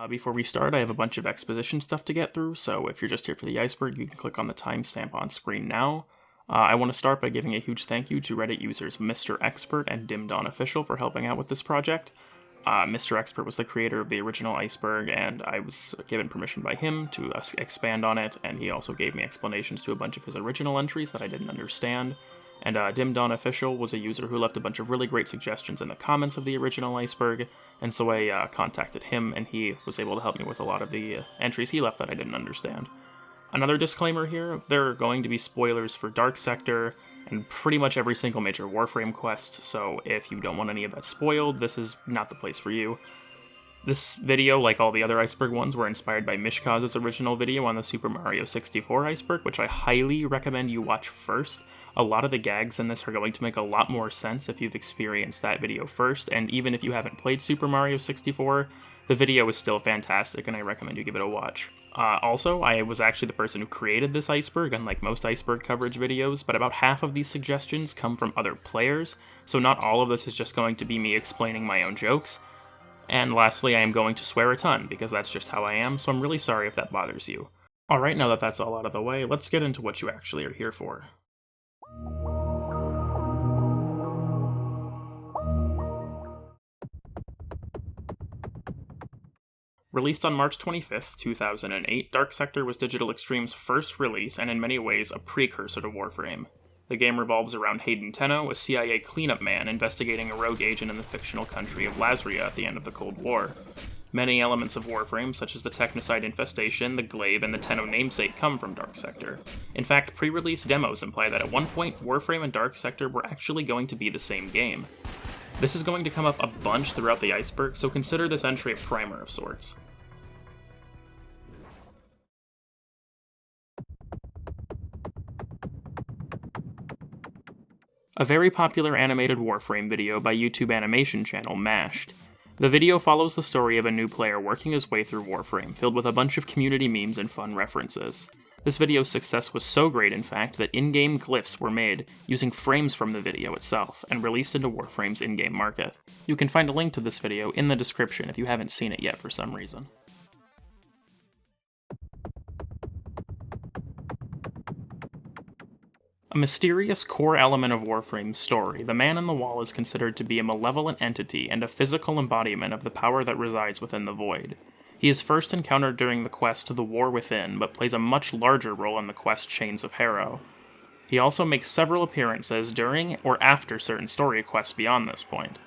Before we start, I have a bunch of exposition stuff to get through, so if you're just here for the iceberg, you can click on the timestamp on screen now. I want to start by giving a huge thank you to Reddit users Mr. Expert and DimDawnOfficial for helping out with this project. Mr. Expert was the creator of the original iceberg, and I was given permission by him to expand on it, and he also gave me explanations to a bunch of his original entries that I didn't understand. And DimDawnOfficial was a user who left a bunch of really great suggestions in the comments of the original iceberg, and so I contacted him, and he was able to help me with a lot of the entries he left that I didn't understand. Another disclaimer here, there are going to be spoilers for Dark Sector, and pretty much every single major Warframe quest, so if you don't want any of that spoiled, this is not the place for you. This video, like all the other iceberg ones, were inspired by Mishkaz's original video on the Super Mario 64 iceberg, which I highly recommend you watch first. A lot of the gags in this are going to make a lot more sense if you've experienced that video first, and even if you haven't played Super Mario 64, the video is still fantastic, and I recommend you give it a watch. Also, I was actually the person who created this iceberg, unlike most iceberg coverage videos, but about half of these suggestions come from other players, so not all of this is just going to be me explaining my own jokes. And lastly, I am going to swear a ton, because that's just how I am, so I'm really sorry if that bothers you. Alright, now that that's all out of the way, let's get into what you actually are here for. Released on March 25th, 2008, Dark Sector was Digital Extreme's first release and in many ways a precursor to Warframe. The game revolves around Hayden Tenno, a CIA cleanup man investigating a rogue agent in the fictional country of Lasria at the end of the Cold War. Many elements of Warframe, such as the Technocide infestation, the glaive, and the Tenno namesake come from Dark Sector. In fact, pre-release demos imply that at one point, Warframe and Dark Sector were actually going to be the same game. This is going to come up a bunch throughout the iceberg, so consider this entry a primer of sorts. A very popular animated Warframe video by YouTube animation channel Mashed. The video follows the story of a new player working his way through Warframe, filled with a bunch of community memes and fun references. This video's success was so great, in fact, that in-game glyphs were made using frames from the video itself, and released into Warframe's in-game market. You can find a link to this video in the description if you haven't seen it yet for some reason. A mysterious core element of Warframe's story, the Man in the Wall is considered to be a malevolent entity and a physical embodiment of the power that resides within the Void. He is first encountered during the quest The War Within, but plays a much larger role in the quest Chains of Harrow. He also makes several appearances during or after certain story quests beyond this point.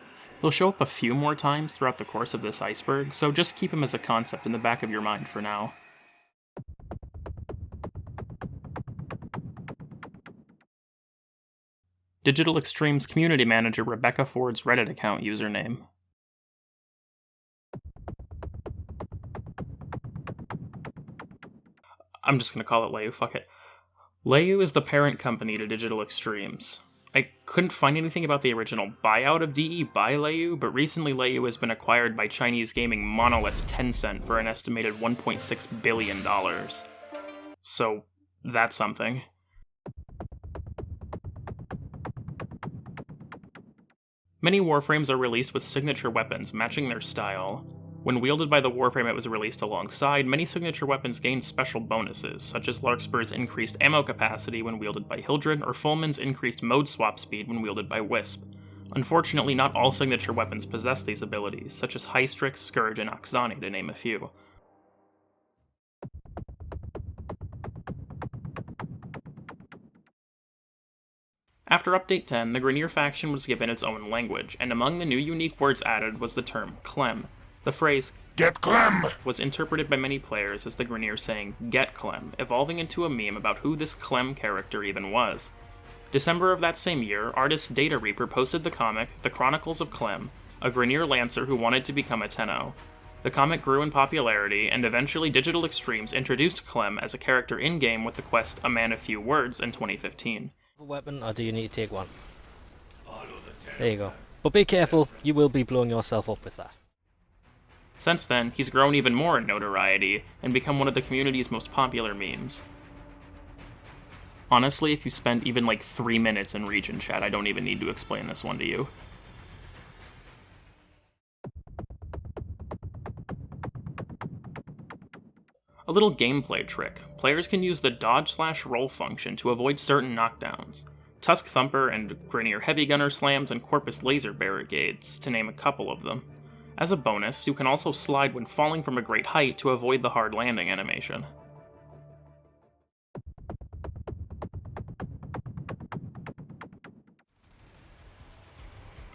He'll show up a few more times throughout the course of this iceberg, so just keep him as a concept in the back of your mind for now. Digital Extreme's community manager Rebecca Ford's Reddit account username. I'm just gonna call it Leyu, fuck it. Leyu is the parent company to Digital Extremes. I couldn't find anything about the original buyout of DE by Leyu, but recently Leyu has been acquired by Chinese gaming monolith Tencent for an estimated $1.6 billion. So, that's something. Many Warframes are released with signature weapons, matching their style. When wielded by the Warframe it was released alongside, many signature weapons gain special bonuses, such as Larkspur's increased ammo capacity when wielded by Hydron, or Fulman's increased mode swap speed when wielded by Wisp. Unfortunately, not all signature weapons possess these abilities, such as Hystrix, Scourge, and Oxani, to name a few. After Update 10, the Grineer faction was given its own language, and among the new unique words added was the term Clem. The phrase, "Get Clem!" was interpreted by many players as the Grineer saying, "Get Clem," evolving into a meme about who this Clem character even was. December of that same year, artist Data Reaper posted the comic, The Chronicles of Clem, a Grineer Lancer who wanted to become a Tenno. The comic grew in popularity, and eventually Digital Extremes introduced Clem as a character in-game with the quest A Man of Few Words in 2015. Weapon, or do you need to take one? There you go. But be careful, you will be blowing yourself up with that. Since then, he's grown even more in notoriety, and become one of the community's most popular memes. Honestly, if you spend even like 3 minutes in region chat, I don't even need to explain this one to you. A little gameplay trick, players can use the dodge/roll function to avoid certain knockdowns. Tusk Thumper and Grineer Heavy Gunner slams and Corpus laser barricades, to name a couple of them. As a bonus, you can also slide when falling from a great height to avoid the hard landing animation.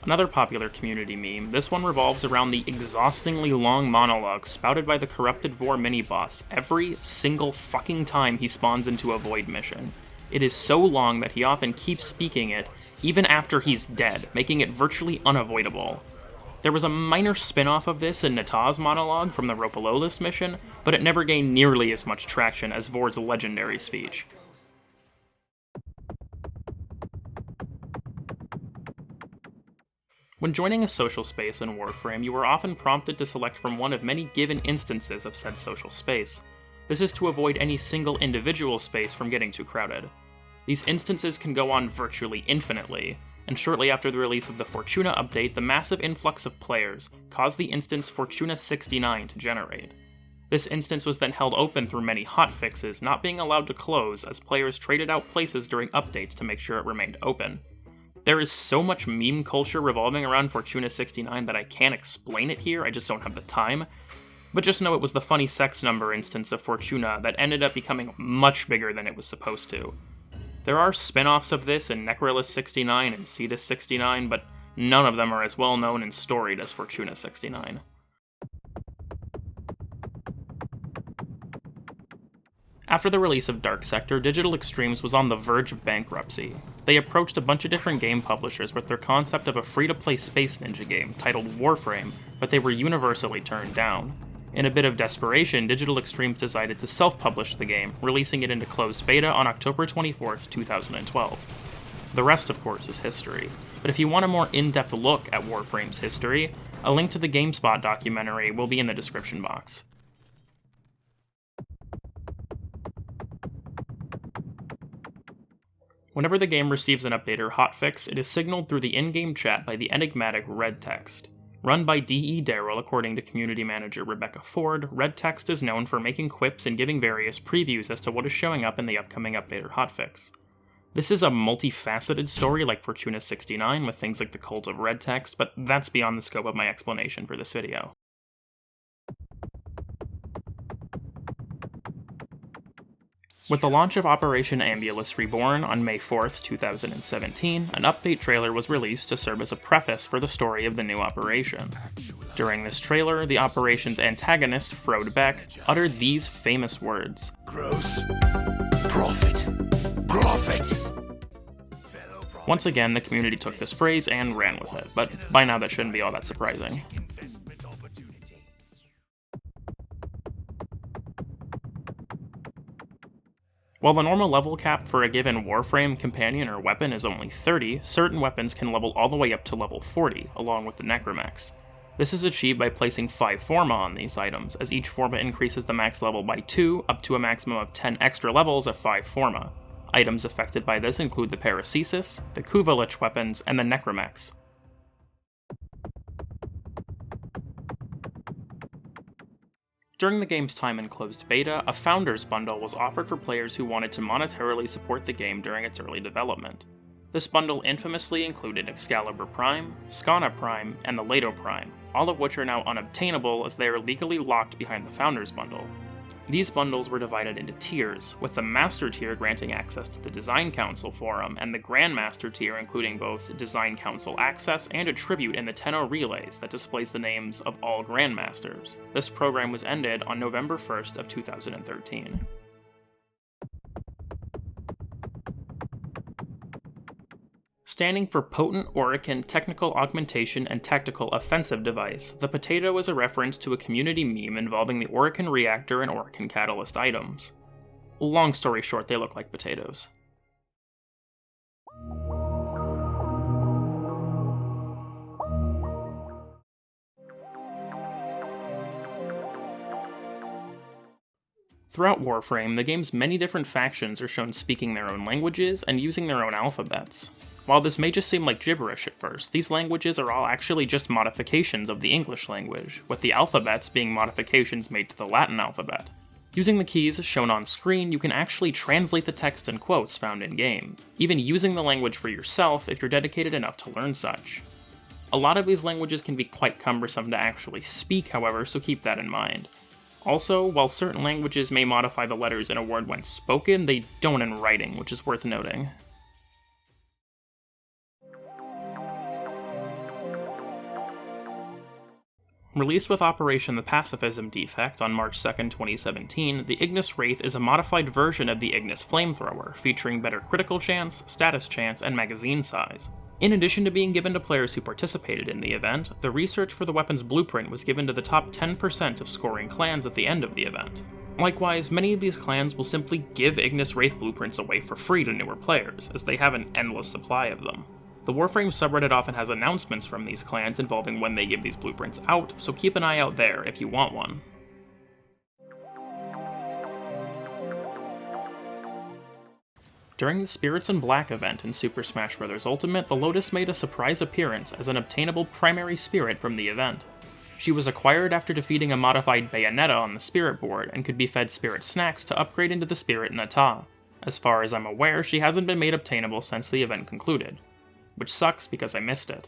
Another popular community meme, this one revolves around the exhaustingly long monologue spouted by the corrupted Vor mini-boss every single fucking time he spawns into a void mission. It is so long that he often keeps speaking it, even after he's dead, making it virtually unavoidable. There was a minor spin-off of this in Nata's monologue from the Ropalolis mission, but it never gained nearly as much traction as Vor's legendary speech. When joining a social space in Warframe, you are often prompted to select from one of many given instances of said social space. This is to avoid any single individual space from getting too crowded. These instances can go on virtually infinitely, and shortly after the release of the Fortuna update, the massive influx of players caused the instance Fortuna 69 to generate. This instance was then held open through many hotfixes, not being allowed to close as players traded out places during updates to make sure it remained open. There is so much meme culture revolving around Fortuna 69 that I can't explain it here, I just don't have the time. But just know it was the funny sex number instance of Fortuna that ended up becoming much bigger than it was supposed to. There are spin-offs of this in Necrolus 69 and Cetus 69, but none of them are as well known and storied as Fortuna 69. After the release of Dark Sector, Digital Extremes was on the verge of bankruptcy. They approached a bunch of different game publishers with their concept of a free-to-play Space Ninja game titled Warframe, but they were universally turned down. In a bit of desperation, Digital Extremes decided to self-publish the game, releasing it into closed beta on October 24, 2012. The rest, of course, is history, but if you want a more in-depth look at Warframe's history, a link to the GameSpot documentary will be in the description box. Whenever the game receives an update or hotfix, it is signaled through the in-game chat by the enigmatic red text. Run by D.E. Darrell, according to community manager Rebecca Ford, red text is known for making quips and giving various previews as to what is showing up in the upcoming update or hotfix. This is a multifaceted story like Fortuna 69 with things like the cult of red text, but that's beyond the scope of my explanation for this video. With the launch of Operation Ambulus Reborn on May 4th, 2017, an update trailer was released to serve as a preface for the story of the new operation. During this trailer, the operation's antagonist, Frode Beck, uttered these famous words. Gross. Profit. Profit. Once again, the community took this phrase and ran with it, but by now that shouldn't be all that surprising. While the normal level cap for a given Warframe companion or weapon is only 30, certain weapons can level all the way up to level 40, along with the Necromechs. This is achieved by placing 5 Forma on these items, as each Forma increases the max level by 2, up to a maximum of 10 extra levels of 5 Forma. Items affected by this include the Paracesis, the Kuvalich weapons, and the Necromechs. During the game's time in closed beta, a Founders Bundle was offered for players who wanted to monetarily support the game during its early development. This bundle infamously included Excalibur Prime, Skana Prime, and the Leto Prime, all of which are now unobtainable as they are legally locked behind the Founders Bundle. These bundles were divided into tiers, with the Master tier granting access to the Design Council forum, and the Grandmaster tier including both Design Council access and a tribute in the Tenno Relays that displays the names of all Grandmasters. This program was ended on November 1st of 2013. Standing for Potent Orokin Technical Augmentation and Tactical Offensive Device, the potato is a reference to a community meme involving the Orokin Reactor and Orokin Catalyst items. Long story short, they look like potatoes. Throughout Warframe, the game's many different factions are shown speaking their own languages and using their own alphabets. While this may just seem like gibberish at first, these languages are all actually just modifications of the English language, with the alphabets being modifications made to the Latin alphabet. Using the keys shown on screen, you can actually translate the text and quotes found in-game, even using the language for yourself if you're dedicated enough to learn such. A lot of these languages can be quite cumbersome to actually speak, however, so keep that in mind. Also, while certain languages may modify the letters in a word when spoken, they don't in writing, which is worth noting. Released with Operation the Pacifism defect on March 2, 2017, the Ignis Wraith is a modified version of the Ignis Flamethrower, featuring better critical chance, status chance, and magazine size. In addition to being given to players who participated in the event, the research for the weapon's blueprint was given to the top 10% of scoring clans at the end of the event. Likewise, many of these clans will simply give Ignis Wraith blueprints away for free to newer players, as they have an endless supply of them. The Warframe subreddit often has announcements from these clans involving when they give these blueprints out, so keep an eye out there if you want one. During the Spirits in Black event in Super Smash Bros. Ultimate, the Lotus made a surprise appearance as an obtainable primary spirit from the event. She was acquired after defeating a modified Bayonetta on the Spirit board, and could be fed Spirit Snacks to upgrade into the Spirit Nata. As far as I'm aware, she hasn't been made obtainable since the event concluded. Which sucks because I missed it.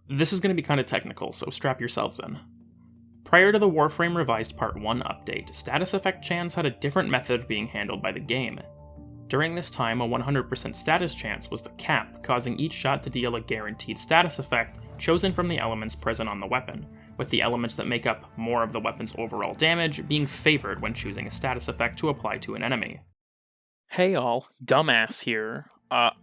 This is going to be kind of technical, so strap yourselves in. Prior to the Warframe Revised Part 1 update, status effect chance had a different method of being handled by the game. During this time, a 100% status chance was the cap, causing each shot to deal a guaranteed status effect chosen from the elements present on the weapon, with the elements that make up more of the weapon's overall damage being favored when choosing a status effect to apply to an enemy. Hey all, dumbass here.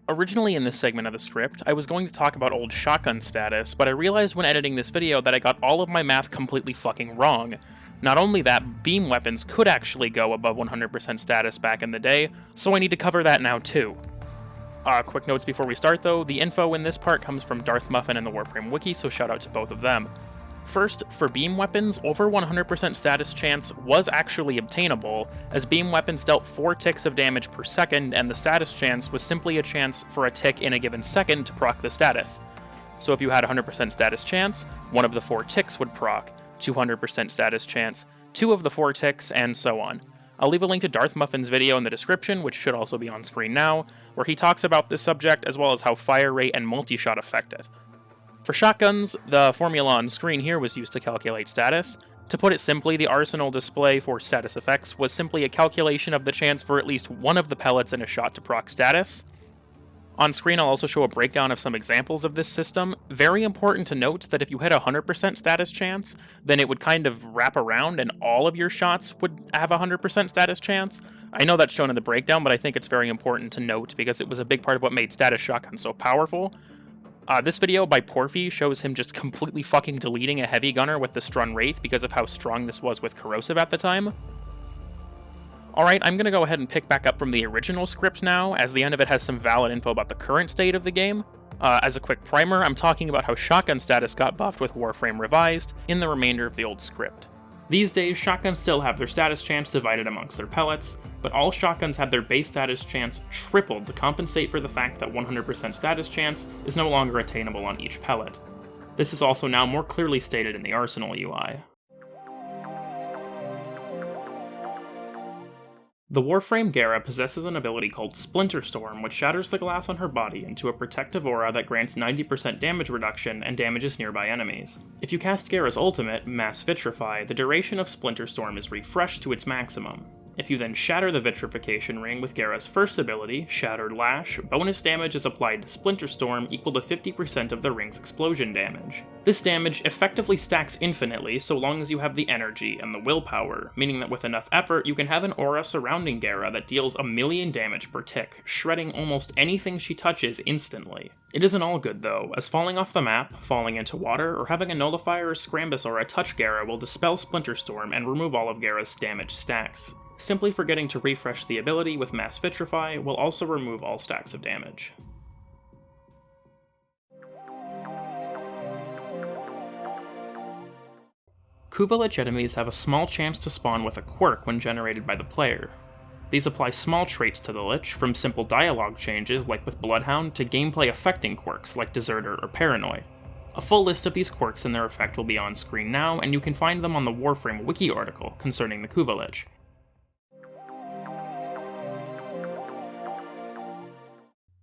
Originally in this segment of the script, I was going to talk about old shotgun status, but I realized when editing this video that I got all of my math completely fucking wrong. Not only that, beam weapons could actually go above 100% status back in the day, so I need to cover that now too. Quick notes before we start though, the info in this part comes from Darth Muffin and the Warframe Wiki, so shout out to both of them. First, for beam weapons, over 100% status chance was actually obtainable, as beam weapons dealt 4 ticks of damage per second, and the status chance was simply a chance for a tick in a given second to proc the status. So if you had 100% status chance, one of the 4 ticks would proc, 200% status chance, 2 of the 4 ticks, and so on. I'll leave a link to Darth Muffin's video in the description, which should also be on screen now, where he talks about this subject as well as how fire rate and multi-shot affect it. For shotguns, the formula on screen here was used to calculate status. To put it simply, the arsenal display for status effects was simply a calculation of the chance for at least one of the pellets in a shot to proc status. On screen I'll also show a breakdown of some examples of this system. Very important to note that if you hit 100% status chance, then it would kind of wrap around and all of your shots would have 100% status chance. I know that's shown in the breakdown, but I think it's very important to note because it was a big part of what made status shotgun so powerful. This video by Porphy shows him just completely fucking deleting a heavy gunner with the Strun Wraith because of how strong this was with corrosive at the time. Alright, I'm gonna go ahead and pick back up from the original script now, as the end of it has some valid info about the current state of the game. As a quick primer, I'm talking about how shotgun status got buffed with Warframe Revised in the remainder of the old script. These days, shotguns still have their status chance divided amongst their pellets, but all shotguns have their base status chance tripled to compensate for the fact that 100% status chance is no longer attainable on each pellet. This is also now more clearly stated in the Arsenal UI. The Warframe Gara possesses an ability called Splinter Storm, which shatters the glass on her body into a protective aura that grants 90% damage reduction and damages nearby enemies. If you cast Gara's ultimate, Mass Vitrify, the duration of Splinter Storm is refreshed to its maximum. If you then shatter the Vitrification Ring with Gara's first ability, Shattered Lash, bonus damage is applied to Splinter Storm equal to 50% of the ring's explosion damage. This damage effectively stacks infinitely so long as you have the energy and the willpower, meaning that with enough effort you can have an aura surrounding Gara that deals 1,000,000 damage per tick, shredding almost anything she touches instantly. It isn't all good though, as falling off the map, falling into water, or having a Nullifier or Scrambus aura touch Gara will dispel Splinter Storm and remove all of Gara's damage stacks. Simply forgetting to refresh the ability with Mass Vitrify will also remove all stacks of damage. Kuvalich enemies have a small chance to spawn with a quirk when generated by the player. These apply small traits to the Lich, from simple dialogue changes like with Bloodhound to gameplay affecting quirks like Deserter or Paranoid. A full list of these quirks and their effect will be on screen now, and you can find them on the Warframe wiki article concerning the Kuvalich.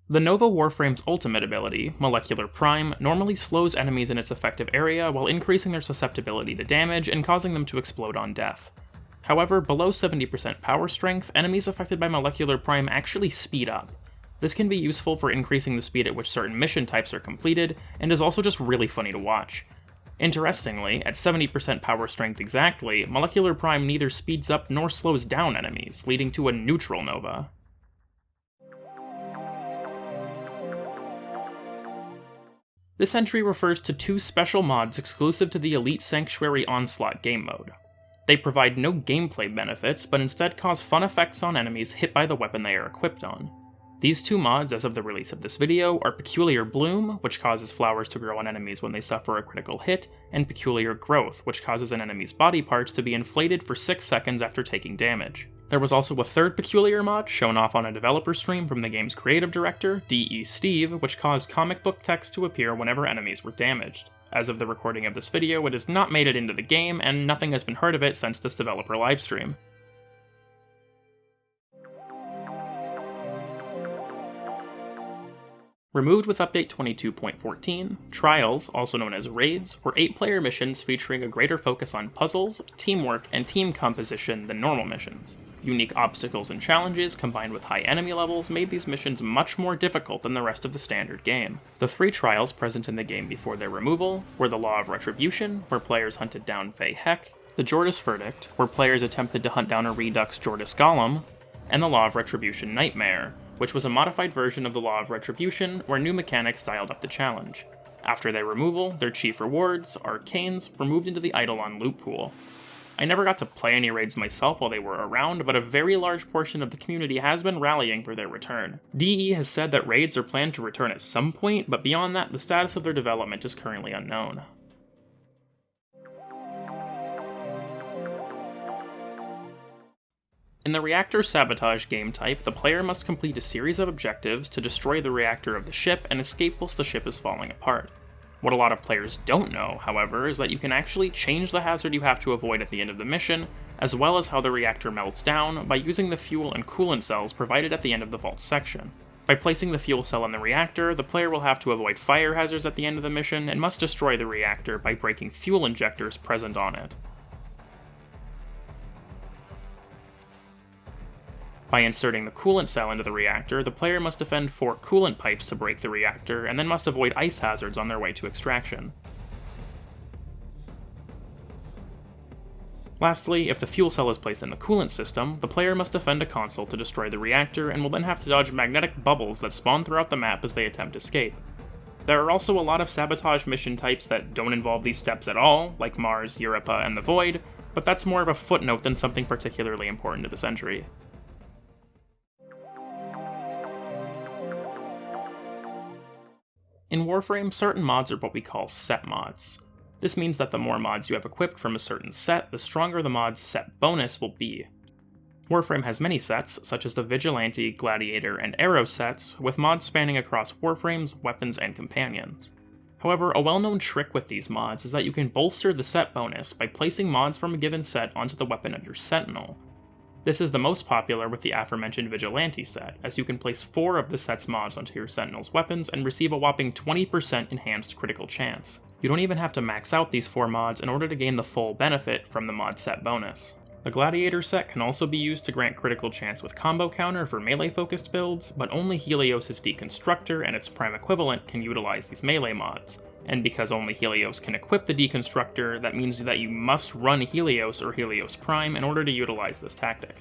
The Nova Warframe's ultimate ability, Molecular Prime, normally slows enemies in its effective area while increasing their susceptibility to damage and causing them to explode on death. However, below 70% power strength, enemies affected by Molecular Prime actually speed up. This can be useful for increasing the speed at which certain mission types are completed, and is also just really funny to watch. Interestingly, at 70% power strength exactly, Molecular Prime neither speeds up nor slows down enemies, leading to a neutral Nova. This entry refers to two special mods exclusive to the Elite Sanctuary Onslaught game mode. They provide no gameplay benefits, but instead cause fun effects on enemies hit by the weapon they are equipped on. These two mods, as of the release of this video, are Peculiar Bloom, which causes flowers to grow on enemies when they suffer a critical hit, and Peculiar Growth, which causes an enemy's body parts to be inflated for 6 seconds after taking damage. There was also a third peculiar mod, shown off on a developer stream from the game's creative director, D.E. Steve, which caused comic book text to appear whenever enemies were damaged. As of the recording of this video, it has not made it into the game, and nothing has been heard of it since this developer livestream. Removed with Update 22.14, Trials, also known as Raids, were 8-player missions featuring a greater focus on puzzles, teamwork, and team composition than normal missions. Unique obstacles and challenges combined with high enemy levels made these missions much more difficult than the rest of the standard game. The 3 trials present in the game before their removal were the Law of Retribution, where players hunted down Fae Heck, the Jordis Verdict, where players attempted to hunt down a Redux Jordis Golem, and the Law of Retribution Nightmare, which was a modified version of the Law of Retribution where new mechanics dialed up the challenge. After their removal, their chief rewards, Arcanes, were moved into the Eidolon loot pool. I never got to play any raids myself while they were around, but a very large portion of the community has been rallying for their return. DE has said that raids are planned to return at some point, but beyond that, the status of their development is currently unknown. In the reactor sabotage game type, the player must complete a series of objectives to destroy the reactor of the ship and escape whilst the ship is falling apart. What a lot of players don't know, however, is that you can actually change the hazard you have to avoid at the end of the mission, as well as how the reactor melts down, by using the fuel and coolant cells provided at the end of the vault section. By placing the fuel cell in the reactor, the player will have to avoid fire hazards at the end of the mission, and must destroy the reactor by breaking fuel injectors present on it. By inserting the coolant cell into the reactor, the player must defend 4 coolant pipes to break the reactor, and then must avoid ice hazards on their way to extraction. Lastly, if the fuel cell is placed in the coolant system, the player must defend a console to destroy the reactor, and will then have to dodge magnetic bubbles that spawn throughout the map as they attempt escape. There are also a lot of sabotage mission types that don't involve these steps at all, like Mars, Europa, and the Void, but that's more of a footnote than something particularly important to this entry. In Warframe, certain mods are what we call set mods. This means that the more mods you have equipped from a certain set, the stronger the mod's set bonus will be. Warframe has many sets, such as the Vigilante, Gladiator, and Arrow sets, with mods spanning across Warframes, weapons, and companions. However, a well-known trick with these mods is that you can bolster the set bonus by placing mods from a given set onto the weapon under Sentinel. This is the most popular with the aforementioned Vigilante set, as you can place 4 of the set's mods onto your Sentinel's weapons and receive a whopping 20% enhanced critical chance. You don't even have to max out these 4 mods in order to gain the full benefit from the mod set bonus. The Gladiator set can also be used to grant critical chance with combo counter for melee-focused builds, but only Helios' Deconstructor and its prime equivalent can utilize these melee mods. And because only Helios can equip the Deconstructor, that means that you must run Helios or Helios Prime in order to utilize this tactic.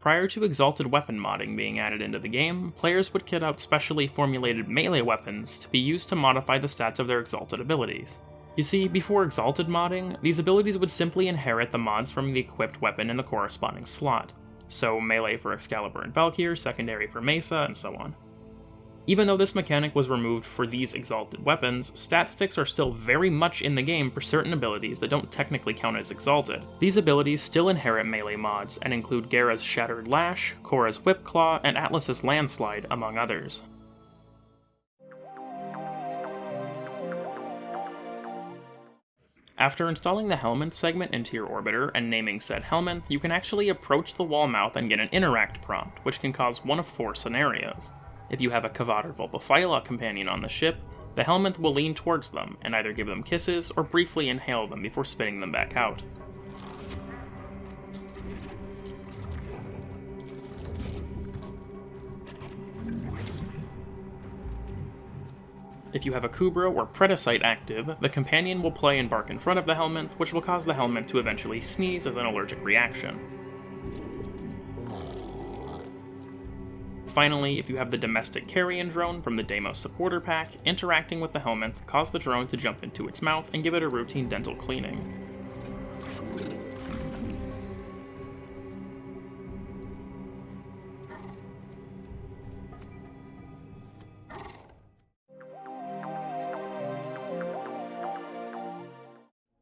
Prior to Exalted Weapon modding being added into the game, players would kit out specially formulated melee weapons to be used to modify the stats of their Exalted abilities. You see, before Exalted modding, these abilities would simply inherit the mods from the equipped weapon in the corresponding slot. So melee for Excalibur and Valkyr, secondary for Mesa, and so on. Even though this mechanic was removed for these exalted weapons, stat sticks are still very much in the game for certain abilities that don't technically count as exalted. These abilities still inherit melee mods, and include Gara's Shattered Lash, Korra's Whipclaw, and Atlas's Landslide, among others. After installing the Helminth segment into your orbiter and naming said Helminth, you can actually approach the wall mouth and get an interact prompt, which can cause one of 4 scenarios. If you have a Kavad or Vulpaphyla companion on the ship, the Helminth will lean towards them and either give them kisses or briefly inhale them before spitting them back out. If you have a Kubra or Predacite active, the companion will play and bark in front of the Helminth, which will cause the Helminth to eventually sneeze as an allergic reaction. Finally, if you have the Domestic Carrion drone from the Deimos supporter pack, interacting with the Helminth cause the drone to jump into its mouth and give it a routine dental cleaning.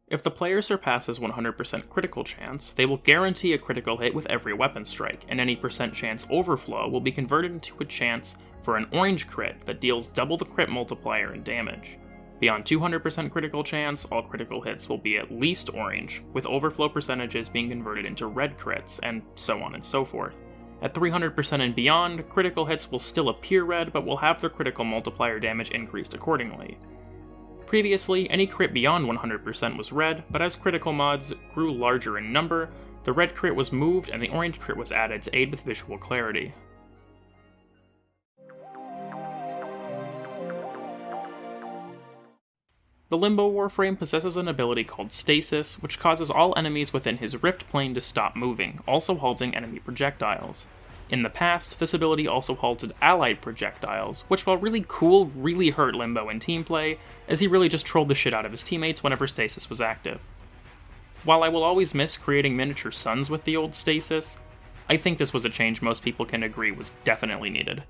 If the player surpasses 100% critical chance, they will guarantee a critical hit with every weapon strike, and any percent chance overflow will be converted into a chance for an orange crit that deals double the crit multiplier in damage. Beyond 200% critical chance, all critical hits will be at least orange, with overflow percentages being converted into red crits, and so on and so forth. At 300% and beyond, critical hits will still appear red, but will have their critical multiplier damage increased accordingly. Previously, any crit beyond 100% was red, but as critical mods grew larger in number, the red crit was moved and the orange crit was added to aid with visual clarity. The Limbo Warframe possesses an ability called Stasis, which causes all enemies within his rift plane to stop moving, also halting enemy projectiles. In the past, this ability also halted allied projectiles, which while really cool, really hurt Limbo in team play, as he really just trolled the shit out of his teammates whenever Stasis was active. While I will always miss creating miniature suns with the old Stasis, I think this was a change most people can agree was definitely needed.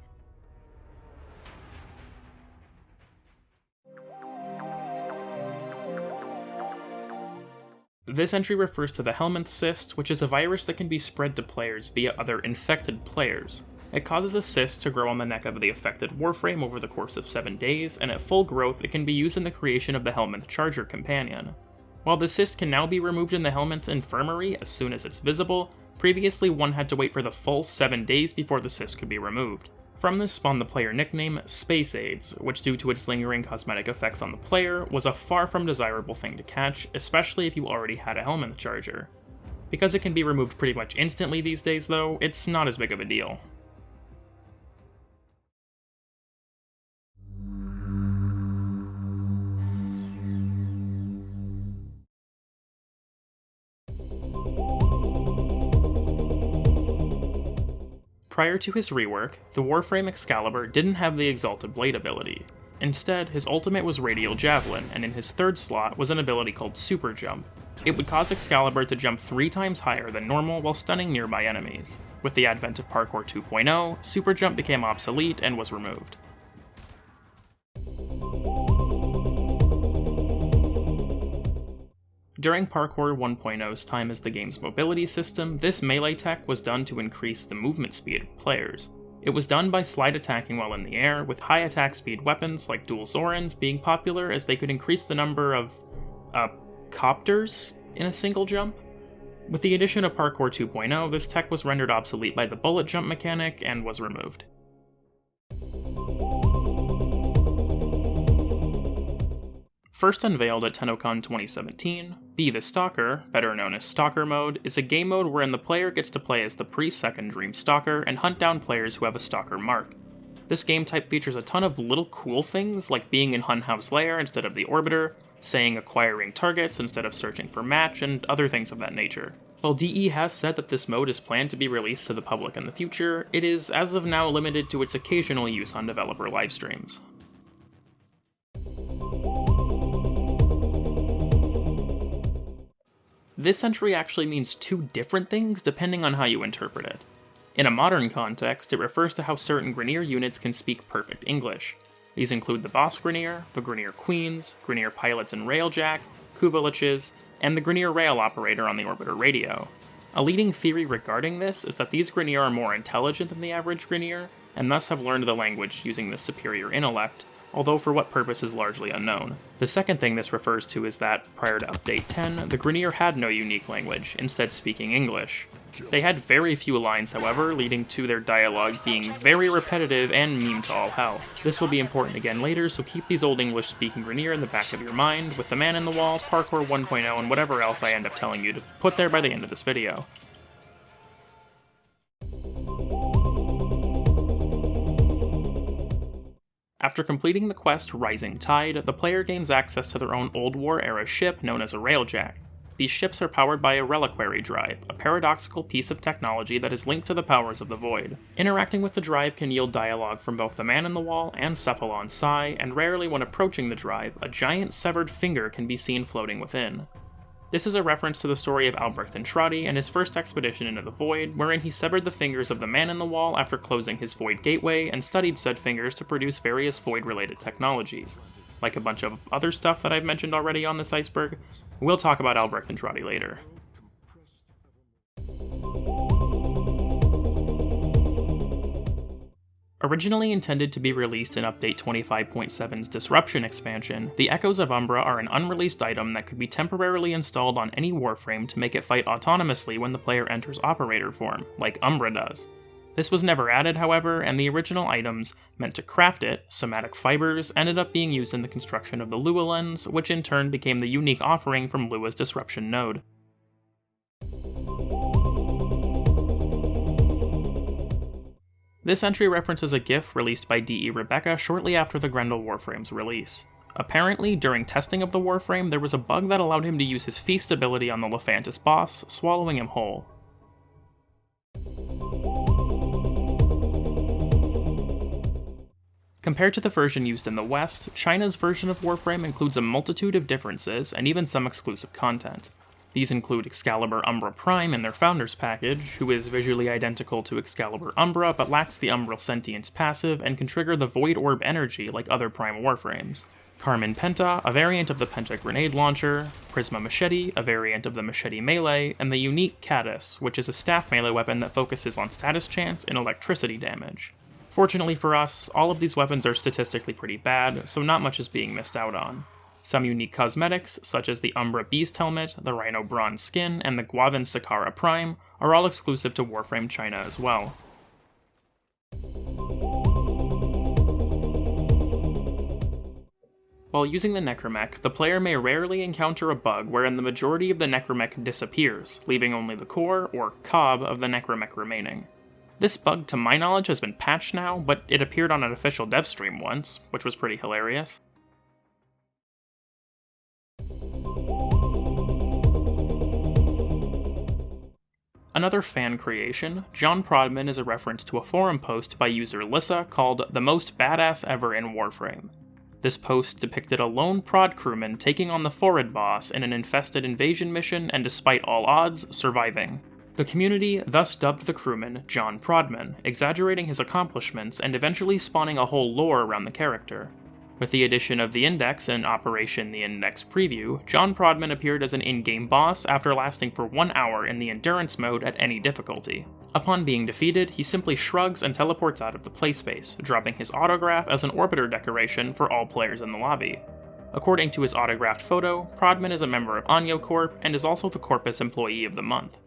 This entry refers to the Helminth Cyst, which is a virus that can be spread to players via other infected players. It causes a cyst to grow on the neck of the affected Warframe over the course of 7 days, and at full growth it can be used in the creation of the Helminth Charger Companion. While the cyst can now be removed in the Helminth Infirmary as soon as it's visible, previously one had to wait for the full 7 days before the cyst could be removed. From this spawned the player nickname Space AIDS, which due to its lingering cosmetic effects on the player, was a far from desirable thing to catch, especially if you already had a Helminth Charger. Because it can be removed pretty much instantly these days though, it's not as big of a deal. Prior to his rework, the Warframe Excalibur didn't have the Exalted Blade ability. Instead, his ultimate was Radial Javelin, and in his third slot was an ability called Super Jump. It would cause Excalibur to jump 3 times higher than normal while stunning nearby enemies. With the advent of Parkour 2.0, Super Jump became obsolete and was removed. During Parkour 1.0's time as the game's mobility system, this melee tech was done to increase the movement speed of players. It was done by slide attacking while in the air, with high attack speed weapons like dual Zorans being popular as they could increase the number of, copters in a single jump. With the addition of Parkour 2.0, this tech was rendered obsolete by the bullet jump mechanic and was removed. First unveiled at TennoCon 2017, Be the Stalker, better known as Stalker Mode, is a game mode wherein the player gets to play as the pre-Second Dream Stalker and hunt down players who have a Stalker mark. This game type features a ton of little cool things like being in Hunhouse Lair instead of the Orbiter, saying acquiring targets instead of searching for match, and other things of that nature. While DE has said that this mode is planned to be released to the public in the future, it is as of now limited to its occasional use on developer livestreams. This entry actually means 2 different things depending on how you interpret it. In a modern context, it refers to how certain Grineer units can speak perfect English. These include the Boss Grineer, the Grineer Queens, Grineer Pilots and Railjack, Kuvaliches, and the Grineer Rail Operator on the Orbiter Radio. A leading theory regarding this is that these Grineer are more intelligent than the average Grineer, and thus have learned the language using this superior intellect, although for what purpose is largely unknown. The second thing this refers to is that, prior to Update 10, the Grineer had no unique language, instead speaking English. They had very few lines, however, leading to their dialogue being very repetitive and meme to all hell. This will be important again later, so keep these old English-speaking Grineer in the back of your mind, with the Man in the Wall, Parkour 1.0, and whatever else I end up telling you to put there by the end of this video. After completing the quest Rising Tide, the player gains access to their own Old War-era ship known as a Railjack. These ships are powered by a reliquary drive, a paradoxical piece of technology that is linked to the powers of the Void. Interacting with the drive can yield dialogue from both the Man in the Wall and Cephalon Psi, and rarely when approaching the drive, a giant severed finger can be seen floating within. This is a reference to the story of Albrecht Entrati and his first expedition into the Void, wherein he severed the fingers of the Man in the Wall after closing his Void gateway and studied said fingers to produce various Void-related technologies. Like a bunch of other stuff that I've mentioned already on this iceberg, we'll talk about Albrecht Entrati later. Originally intended to be released in Update 25.7's Disruption expansion, the Echoes of Umbra are an unreleased item that could be temporarily installed on any Warframe to make it fight autonomously when the player enters Operator form, like Umbra does. This was never added, however, and the original items meant to craft it, somatic fibers, ended up being used in the construction of the Lua lens, which in turn became the unique offering from Lua's Disruption node. This entry references a GIF released by DE Rebecca shortly after the Grendel Warframe's release. Apparently, during testing of the Warframe, there was a bug that allowed him to use his Feast ability on the Lephantis boss, swallowing him whole. Compared to the version used in the West, China's version of Warframe includes a multitude of differences and even some exclusive content. These include Excalibur Umbra Prime in their Founders package, who is visually identical to Excalibur Umbra but lacks the Umbral Sentience passive and can trigger the Void Orb energy like other Prime Warframes. Carmen Penta, a variant of the Penta Grenade Launcher, Prisma Machete, a variant of the Machete Melee, and the unique Caddis, which is a staff melee weapon that focuses on status chance and electricity damage. Fortunately for us, all of these weapons are statistically pretty bad, so not much is being missed out on. Some unique cosmetics, such as the Umbra Beast Helmet, the Rhino Bronze Skin, and the Guavin Sakara Prime, are all exclusive to Warframe China as well. While using the Necromech, the player may rarely encounter a bug wherein the majority of the Necromech disappears, leaving only the core, or cob, of the Necromech remaining. This bug, to my knowledge, has been patched now, but it appeared on an official dev stream once, which was pretty hilarious. Another fan creation, John Prodman is a reference to a forum post by user Lissa called The Most Badass Ever in Warframe. This post depicted a lone prod crewman taking on the Forward boss in an infested invasion mission and despite all odds, surviving. The community thus dubbed the crewman John Prodman, exaggerating his accomplishments and eventually spawning a whole lore around the character. With the addition of the Index and Operation the Index Preview, John Prodman appeared as an in-game boss after lasting for 1 hour in the Endurance mode at any difficulty. Upon being defeated, he simply shrugs and teleports out of the playspace, dropping his autograph as an orbiter decoration for all players in the lobby. According to his autographed photo, Prodman is a member of Anyo Corp and is also the Corpus Employee of the Month.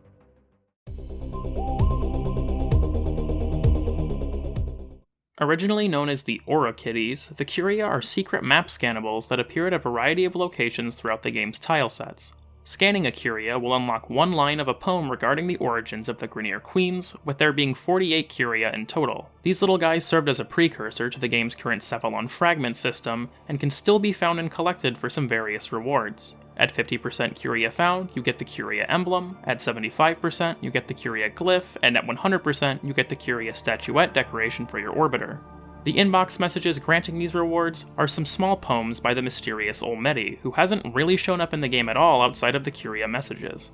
Originally known as the Aura Kitties, the Curia are secret map scannables that appear at a variety of locations throughout the game's tile sets. Scanning a Curia will unlock one line of a poem regarding the origins of the Grineer Queens, with there being 48 Curia in total. These little guys served as a precursor to the game's current Cephalon fragment system, and can still be found and collected for some various rewards. At 50% Curia found, you get the Curia emblem, at 75% you get the Curia glyph, and at 100% you get the Curia statuette decoration for your orbiter. The inbox messages granting these rewards are some small poems by the mysterious Olmedi, who hasn't really shown up in the game at all outside of the Curia messages.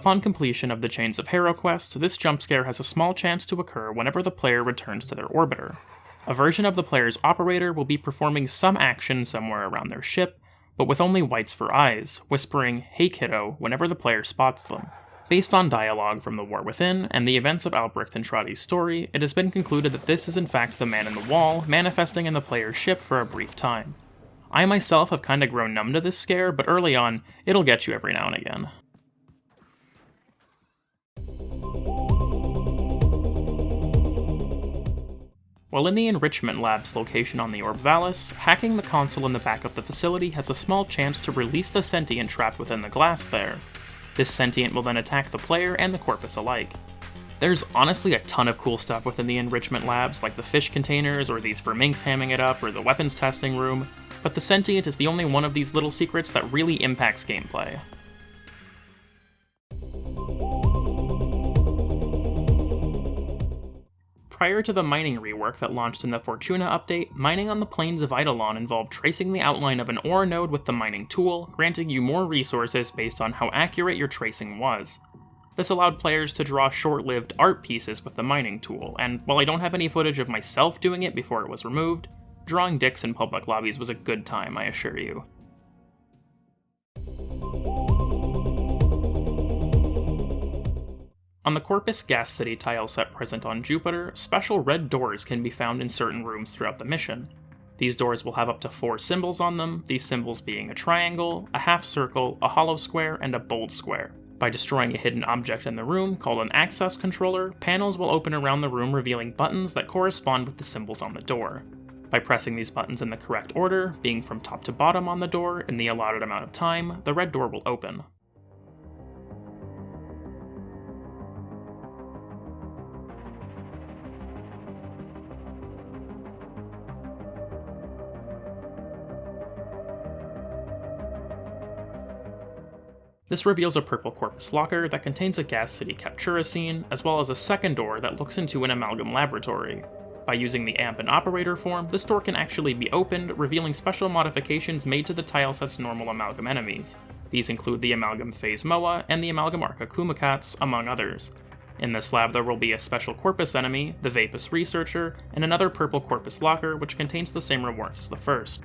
Upon completion of the Chains of Hero quest, this jump scare has a small chance to occur whenever the player returns to their orbiter. A version of the player's operator will be performing some action somewhere around their ship, but with only whites for eyes, whispering, "Hey kiddo," whenever the player spots them. Based on dialogue from The War Within and the events of Albrecht and Trotti's story, it has been concluded that this is in fact the man in the wall manifesting in the player's ship for a brief time. I myself have kinda grown numb to this scare, but early on, it'll get you every now and again. While in the Enrichment Lab's location on the Orb Valis, hacking the console in the back of the facility has a small chance to release the sentient trapped within the glass there. This sentient will then attack the player and the Corpus alike. There's honestly a ton of cool stuff within the Enrichment Labs, like the fish containers, or these verminks hamming it up, or the weapons testing room, but the sentient is the only one of these little secrets that really impacts gameplay. Prior to the mining rework that launched in the Fortuna update, mining on the plains of Eidolon involved tracing the outline of an ore node with the mining tool, granting you more resources based on how accurate your tracing was. This allowed players to draw short-lived art pieces with the mining tool, and while I don't have any footage of myself doing it before it was removed, drawing dicks in public lobbies was a good time, I assure you. On the Corpus Gas City tileset present on Jupiter, special red doors can be found in certain rooms throughout the mission. These doors will have up to 4 symbols on them, these symbols being a triangle, a half circle, a hollow square, and a bold square. By destroying a hidden object in the room, called an access controller, panels will open around the room revealing buttons that correspond with the symbols on the door. By pressing these buttons in the correct order, being from top to bottom on the door in the allotted amount of time, the red door will open. This reveals a purple Corpus locker that contains a Gas City Captura scene, as well as a second door that looks into an amalgam laboratory. By using the amp and operator form, this door can actually be opened, revealing special modifications made to the tileset's normal amalgam enemies. These include the amalgam phase Moa and the amalgam Arca Kumikats, among others. In this lab there will be a special Corpus enemy, the Vapus Researcher, and another purple Corpus locker which contains the same rewards as the first.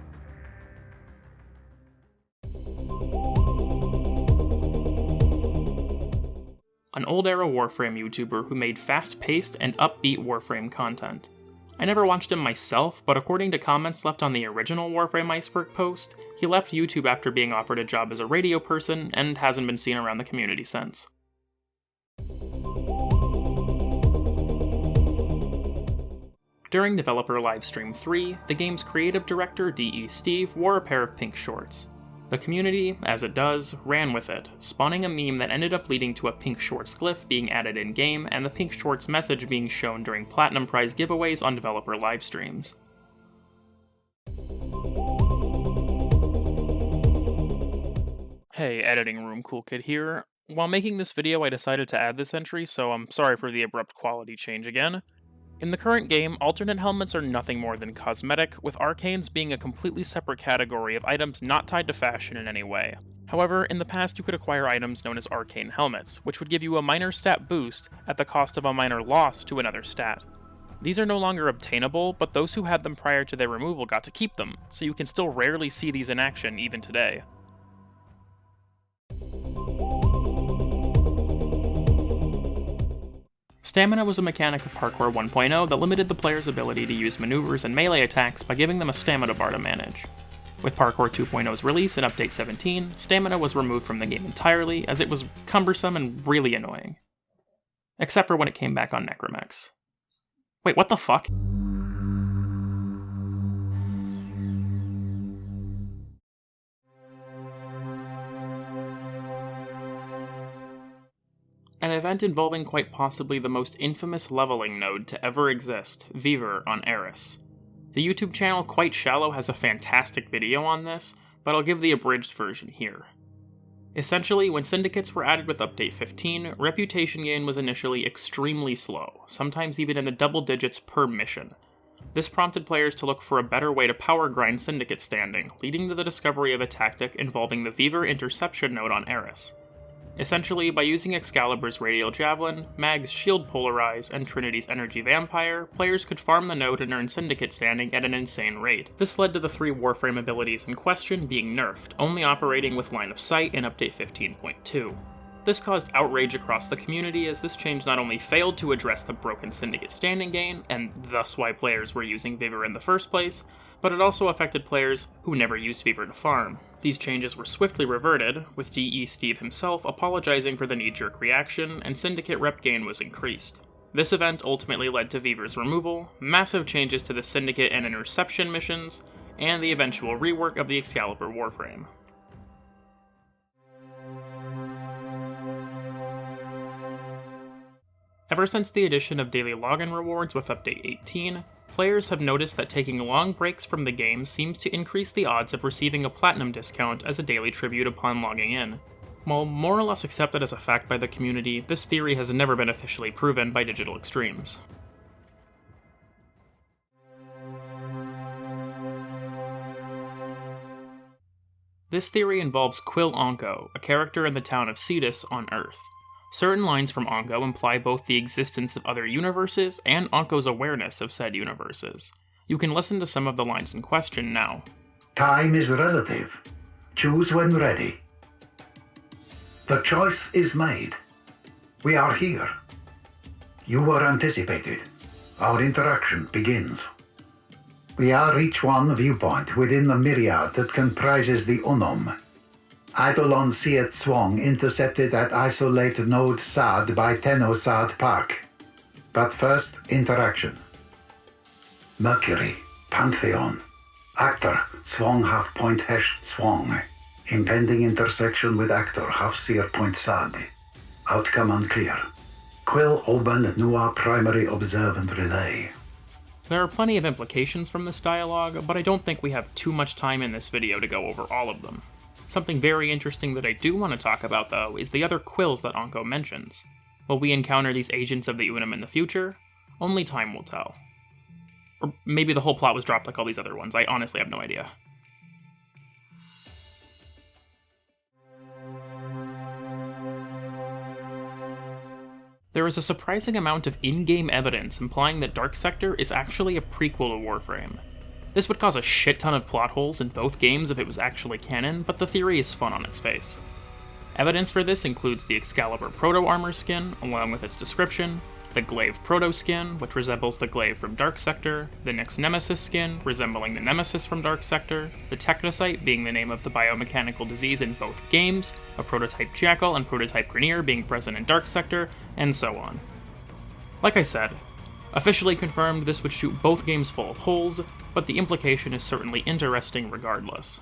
An old era Warframe YouTuber who made fast-paced and upbeat Warframe content. I never watched him myself, but according to comments left on the original Warframe Iceberg post, he left YouTube after being offered a job as a radio person and hasn't been seen around the community since. During Developer Livestream 3, the game's creative director, D.E. Steve, wore a pair of pink shorts. The community, as it does, ran with it, spawning a meme that ended up leading to a pink shorts glyph being added in-game and the pink shorts message being shown during Platinum Prize giveaways on developer live streams. Hey, Editing Room Cool Kid here. While making this video I decided to add this entry, so I'm sorry for the abrupt quality change again. In the current game, alternate helmets are nothing more than cosmetic, with arcanes being a completely separate category of items not tied to fashion in any way. However, in the past you could acquire items known as arcane helmets, which would give you a minor stat boost at the cost of a minor loss to another stat. These are no longer obtainable, but those who had them prior to their removal got to keep them, so you can still rarely see these in action even today. Stamina was a mechanic of Parkour 1.0 that limited the player's ability to use maneuvers and melee attacks by giving them a stamina bar to manage. With Parkour 2.0's release in Update 17, stamina was removed from the game entirely as it was cumbersome and really annoying. Except for when it came back on Necromex. Wait, what the fuck? An event involving quite possibly the most infamous leveling node to ever exist, Viver on Eris. The YouTube channel Quite Shallow has a fantastic video on this, but I'll give the abridged version here. Essentially, when syndicates were added with Update 15, reputation gain was initially extremely slow, sometimes even in the double digits per mission. This prompted players to look for a better way to power grind syndicate standing, leading to the discovery of a tactic involving the Viver interception node on Eris. Essentially, by using Excalibur's Radial Javelin, Mag's Shield Polarize, and Trinity's Energy Vampire, players could farm the node and earn Syndicate standing at an insane rate. This led to the 3 Warframe abilities in question being nerfed, only operating with line of sight in Update 15.2. This caused outrage across the community, as this change not only failed to address the broken Syndicate standing gain, and thus why players were using Vivre in the first place, but it also affected players who never used Vivre to farm. These changes were swiftly reverted, with DE Steve himself apologizing for the knee-jerk reaction, and Syndicate rep gain was increased. This event ultimately led to Vivre's removal, massive changes to the Syndicate and interception missions, and the eventual rework of the Excalibur Warframe. Ever since the addition of daily login rewards with Update 18, players have noticed that taking long breaks from the game seems to increase the odds of receiving a platinum discount as a daily tribute upon logging in. While more or less accepted as a fact by the community, this theory has never been officially proven by Digital Extremes. This theory involves Quill Onco, a character in the town of Ceres on Earth. Certain lines from Onco imply both the existence of other universes and Onco's awareness of said universes. You can listen to some of the lines in question now. Time is relative. Choose when ready. The choice is made. We are here. You were anticipated. Our interaction begins. We are each one viewpoint within the myriad that comprises the Unum. Eidolon Siet Swong intercepted at isolate node Sad by Tenno Sad Park. But first, interaction. Mercury, Pantheon. Actor, Swong half point hash Swong. Impending intersection with actor half seer point Sad. Outcome unclear. Quill Oban Nua primary observant relay. There are plenty of implications from this dialogue, but I don't think we have too much time in this video to go over all of them. Something very interesting that I do want to talk about, though, is the other quills that Onco mentions. Will we encounter these agents of the Unum in the future? Only time will tell. Or maybe the whole plot was dropped like all these other ones. I honestly have no idea. There is a surprising amount of in-game evidence implying that Dark Sector is actually a prequel to Warframe. This would cause a shit ton of plot holes in both games if it was actually canon, but the theory is fun on its face. Evidence for this includes the Excalibur Proto-Armor skin, along with its description, the Glaive Proto skin, which resembles the Glaive from Dark Sector, the Nyx Nemesis skin, resembling the Nemesis from Dark Sector, the Technocyte being the name of the biomechanical disease in both games, a prototype Jackal and prototype Grineer being present in Dark Sector, and so on. Like I said, officially confirmed this would shoot both games full of holes, but the implication is certainly interesting regardless.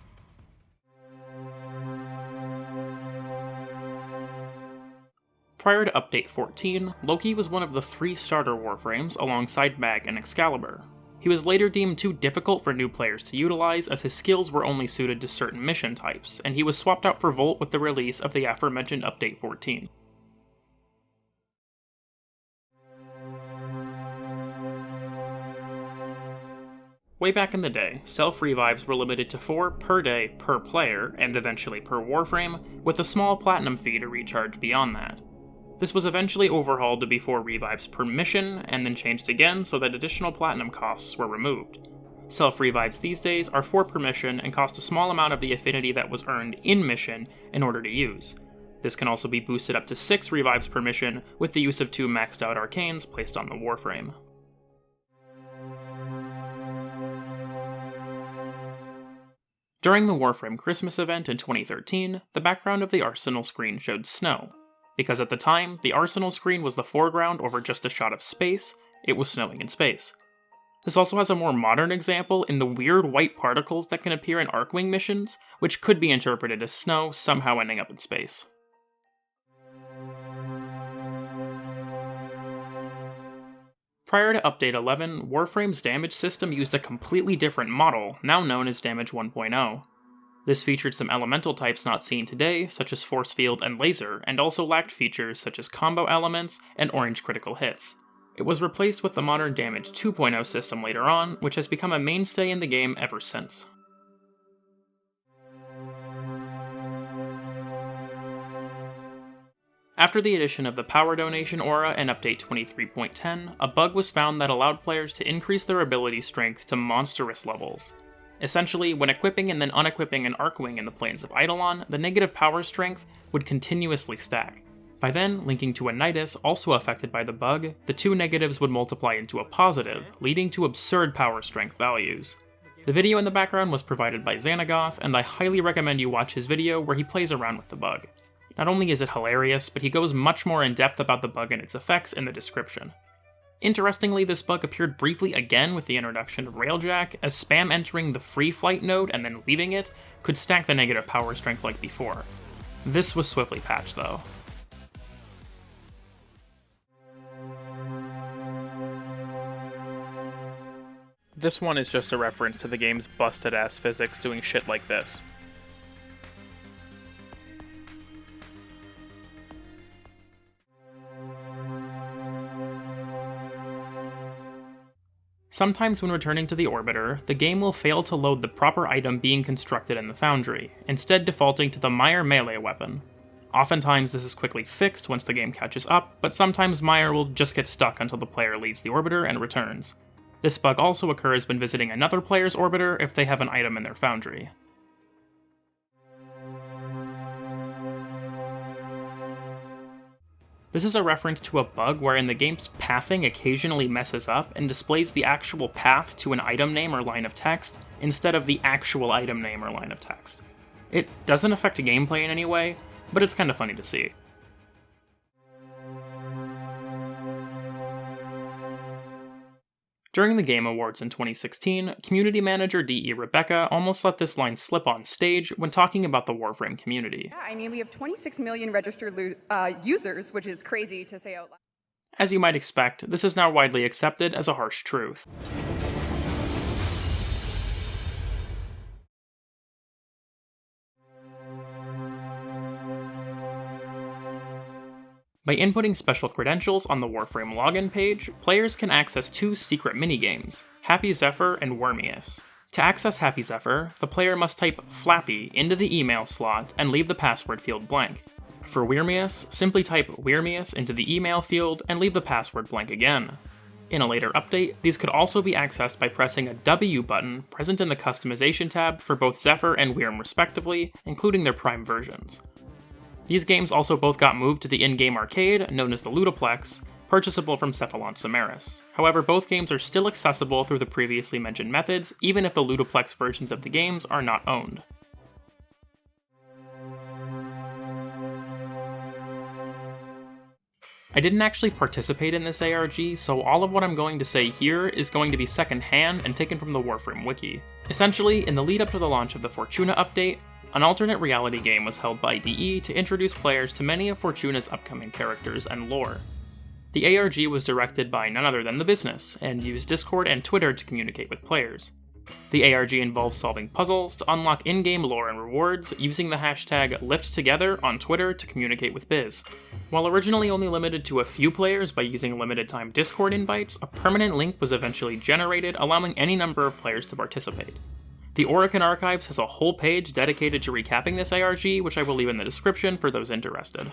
Prior to Update 14, Loki was one of the 3 starter Warframes alongside Mag and Excalibur. He was later deemed too difficult for new players to utilize, as his skills were only suited to certain mission types, and he was swapped out for Volt with the release of the aforementioned Update 14. Way back in the day, self-revives were limited to 4 per day per player, and eventually per Warframe, with a small platinum fee to recharge beyond that. This was eventually overhauled to be 4 revives per mission, and then changed again so that additional platinum costs were removed. Self-revives these days are 4 per mission and cost a small amount of the affinity that was earned in mission in order to use. This can also be boosted up to 6 revives per mission with the use of 2 maxed out arcanes placed on the Warframe. During the Warframe Christmas event in 2013, the background of the Arsenal screen showed snow. Because at the time, the Arsenal screen was the foreground over just a shot of space, it was snowing in space. This also has a more modern example in the weird white particles that can appear in Arcwing missions, which could be interpreted as snow somehow ending up in space. Prior to Update 11, Warframe's damage system used a completely different model, now known as Damage 1.0. This featured some elemental types not seen today, such as Force Field and Laser, and also lacked features such as combo elements and orange critical hits. It was replaced with the modern Damage 2.0 system later on, which has become a mainstay in the game ever since. After the addition of the power donation aura in update 23.10, a bug was found that allowed players to increase their ability strength to monstrous levels. Essentially, when equipping and then unequipping an Archwing in the planes of Eidolon, the negative power strength would continuously stack. By then, linking to a Nidus, also affected by the bug, the two negatives would multiply into a positive, leading to absurd power strength values. The video in the background was provided by Xanagoth, and I highly recommend you watch his video where he plays around with the bug. Not only is it hilarious, but he goes much more in depth about the bug and its effects in the description. Interestingly, this bug appeared briefly again with the introduction of Railjack, as spam entering the free flight node and then leaving it could stack the negative power strength like before. This was swiftly patched though. This one is just a reference to the game's busted-ass physics doing shit like this. Sometimes when returning to the orbiter, the game will fail to load the proper item being constructed in the foundry, instead defaulting to the Meyer melee weapon. Oftentimes this is quickly fixed once the game catches up, but sometimes Meyer will just get stuck until the player leaves the orbiter and returns. This bug also occurs when visiting another player's orbiter if they have an item in their foundry. This is a reference to a bug wherein the game's pathing occasionally messes up and displays the actual path to an item name or line of text instead of the actual item name or line of text. It doesn't affect gameplay in any way, but it's kinda funny to see. During the Game Awards in 2016, community manager DE Rebecca almost let this line slip on stage when talking about the Warframe community. Yeah, I mean, we have 26 million registered users, which is crazy to say out loud. As you might expect, this is now widely accepted as a harsh truth. By inputting special credentials on the Warframe login page, players can access two secret minigames, Happy Zephyr and Wormius. To access Happy Zephyr, the player must type Flappy into the email slot and leave the password field blank. For Wormius, simply type Wormius into the email field and leave the password blank again. In a later update, these could also be accessed by pressing a W button present in the Customization tab for both Zephyr and Wyrm respectively, including their Prime versions. These games also both got moved to the in-game arcade, known as the Ludoplex, purchasable from Cephalon Samaris. However, both games are still accessible through the previously mentioned methods, even if the Ludoplex versions of the games are not owned. I didn't actually participate in this ARG, so all of what I'm going to say here is going to be second-hand and taken from the Warframe wiki. Essentially, in the lead-up to the launch of the Fortuna update, an alternate reality game was held by DE to introduce players to many of Fortuna's upcoming characters and lore. The ARG was directed by none other than the business, and used Discord and Twitter to communicate with players. The ARG involves solving puzzles to unlock in-game lore and rewards, using the hashtag LiftTogether on Twitter to communicate with Biz. While originally only limited to a few players by using limited-time Discord invites, a permanent link was eventually generated, allowing any number of players to participate. The Oricon Archives has a whole page dedicated to recapping this ARG, which I will leave in the description for those interested.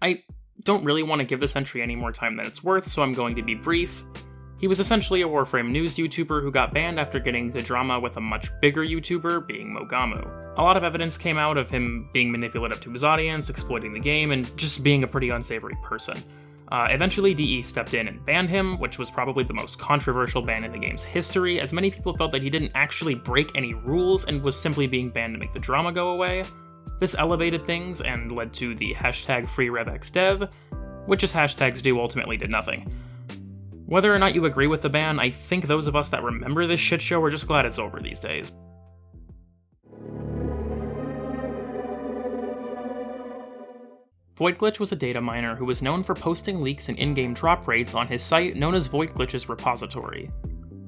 I don't really want to give this entry any more time than it's worth, so I'm going to be brief. He was essentially a Warframe news YouTuber who got banned after getting into drama with a much bigger YouTuber, being Mogamu. A lot of evidence came out of him being manipulative to his audience, exploiting the game, and just being a pretty unsavory person. Eventually, DE stepped in and banned him, which was probably the most controversial ban in the game's history, as many people felt that he didn't actually break any rules and was simply being banned to make the drama go away. This elevated things and led to the hashtag FreeRevXDev, which as hashtags do ultimately did nothing. Whether or not you agree with the ban, I think those of us that remember this shitshow are just glad it's over these days. VoidGlitch was a data miner who was known for posting leaks and in-game drop rates on his site known as VoidGlitch's repository.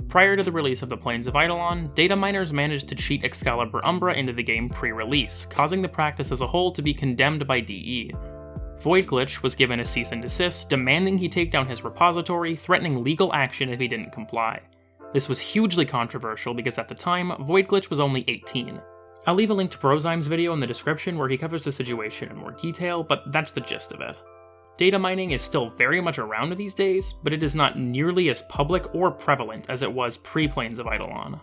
Prior to the release of the Plains of Eidolon, data miners managed to cheat Excalibur Umbra into the game pre-release, causing the practice as a whole to be condemned by DE. Void Glitch was given a cease and desist, demanding he take down his repository, threatening legal action if he didn't comply. This was hugely controversial because at the time, Void Glitch was only 18. I'll leave a link to Brozyme's video in the description where he covers the situation in more detail, but that's the gist of it. Data mining is still very much around these days, but it is not nearly as public or prevalent as it was pre-Planes of Eidolon.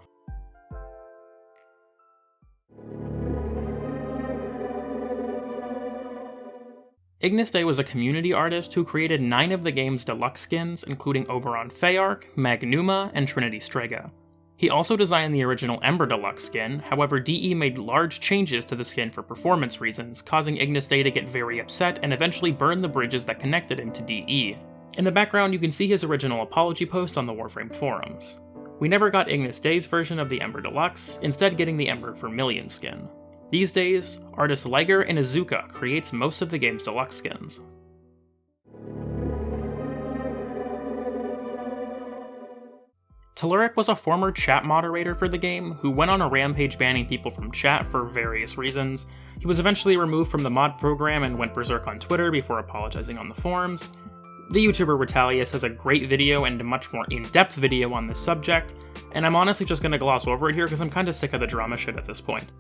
Ignis Day was a community artist who created 9 of the game's deluxe skins, including Oberon Fearch, Magnuma, and Trinity Strega. He also designed the original Ember Deluxe skin, however DE made large changes to the skin for performance reasons, causing Ignis Day to get very upset and eventually burn the bridges that connected him to DE. In the background you can see his original apology post on the Warframe forums. We never got Ignis Day's version of the Ember Deluxe, instead getting the Ember Vermilion skin. These days, artist Liger and Izuka creates most of the game's deluxe skins. Telluric was a former chat moderator for the game, who went on a rampage banning people from chat for various reasons. He was eventually removed from the mod program and went berserk on Twitter before apologizing on the forums. The YouTuber Retalius has a great video and a much more in-depth video on this subject, and I'm honestly just gonna gloss over it here because I'm kinda sick of the drama shit at this point.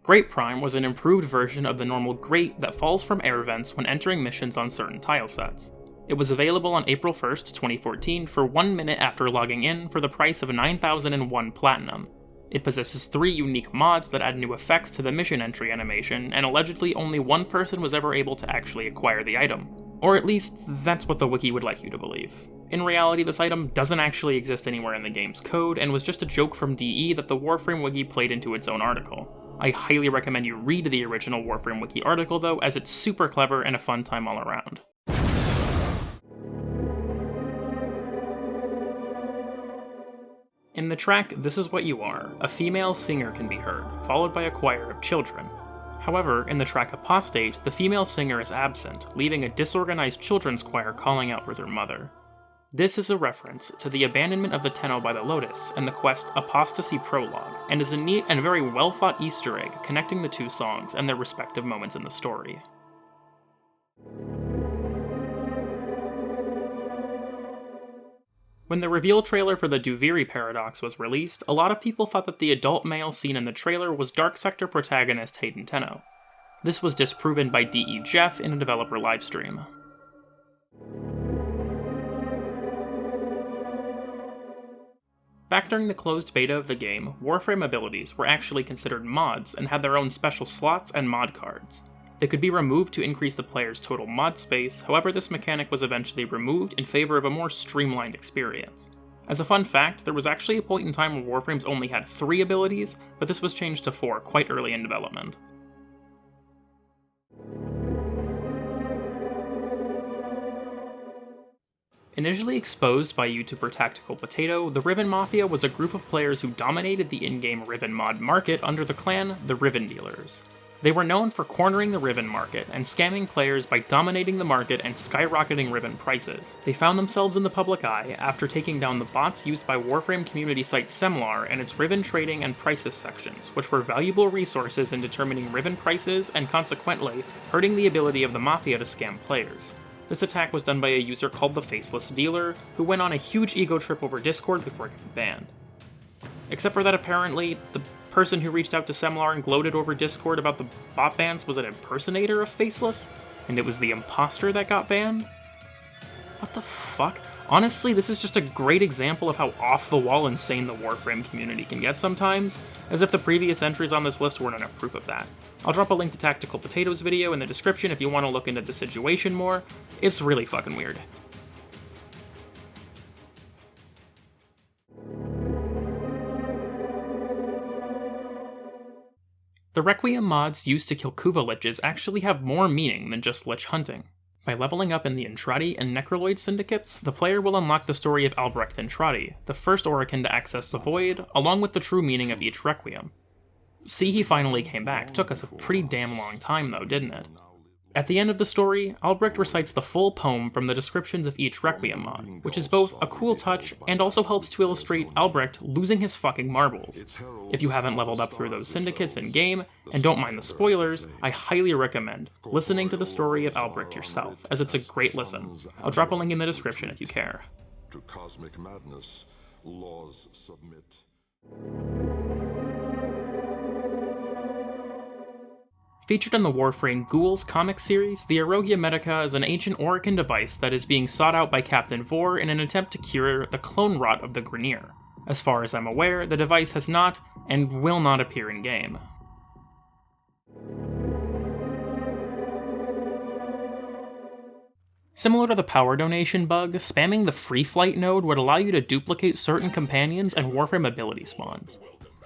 Great Prime was an improved version of the normal Grate that falls from air vents when entering missions on certain tile sets. It was available on April 1st, 2014 for 1 minute after logging in for the price of 9,001 Platinum. It possesses 3 unique mods that add new effects to the mission entry animation, and allegedly only one person was ever able to actually acquire the item. Or at least, that's what the wiki would like you to believe. In reality, this item doesn't actually exist anywhere in the game's code, and was just a joke from DE that the Warframe wiki played into its own article. I highly recommend you read the original Warframe wiki article though, as it's super clever and a fun time all around. In the track This Is What You Are, a female singer can be heard, followed by a choir of children. However, in the track Apostate, the female singer is absent, leaving a disorganized children's choir calling out for their mother. This is a reference to the abandonment of the Tenno by the Lotus and the quest Apostasy Prologue, and is a neat and very well-thought Easter egg connecting the 2 songs and their respective moments in the story. When the reveal trailer for the Duviri Paradox was released, a lot of people thought that the adult male seen in the trailer was Dark Sector protagonist Hayden Tenno. This was disproven by DE Jeff in a developer livestream. Back during the closed beta of the game, Warframe abilities were actually considered mods and had their own special slots and mod cards. They could be removed to increase the player's total mod space, however this mechanic was eventually removed in favor of a more streamlined experience. As a fun fact, there was actually a point in time where Warframes only had 3 abilities, but this was changed to 4 quite early in development. Initially exposed by YouTuber Tactical Potato, the Riven Mafia was a group of players who dominated the in-game Riven mod market under the clan the Riven Dealers. They were known for cornering the Riven market and scamming players by dominating the market and skyrocketing Riven prices. They found themselves in the public eye after taking down the bots used by Warframe community site Semlar and its Riven trading and prices sections, which were valuable resources in determining Riven prices and consequently hurting the ability of the Mafia to scam players. This attack was done by a user called the Faceless Dealer, who went on a huge ego trip over Discord before getting banned. Except for that apparently, the person who reached out to Semlar and gloated over Discord about the bot bans was an impersonator of Faceless, and it was the imposter that got banned? What the fuck? Honestly, this is just a great example of how off-the-wall insane the Warframe community can get sometimes, as if the previous entries on this list weren't enough proof of that. I'll drop a link to Tactical Potato's video in the description if you want to look into the situation more. It's really fucking weird. The Requiem mods used to kill Kuva Liches actually have more meaning than just Lich hunting. By leveling up in the Entradi and Necroloid syndicates, the player will unlock the story of Albrecht Entradi, the first Orokin to access the Void, along with the true meaning of each Requiem. See, he finally came back. Took us a pretty damn long time though, didn't it? At the end of the story, Albrecht recites the full poem from the descriptions of each Requiem mod, which is both a cool touch and also helps to illustrate Albrecht losing his fucking marbles. If you haven't leveled up through those syndicates in-game, and don't mind the spoilers, I highly recommend listening to the story of Albrecht yourself, as it's a great listen. I'll drop a link in the description if you care. To cosmic madness, laws submit. Featured in the Warframe Ghouls comic series, the Erogia Medica is an ancient Orokin device that is being sought out by Captain Vor in an attempt to cure the clone rot of the Grineer. As far as I'm aware, the device has not, and will not appear in-game. Similar to the power donation bug, spamming the free flight node would allow you to duplicate certain companions and Warframe ability spawns.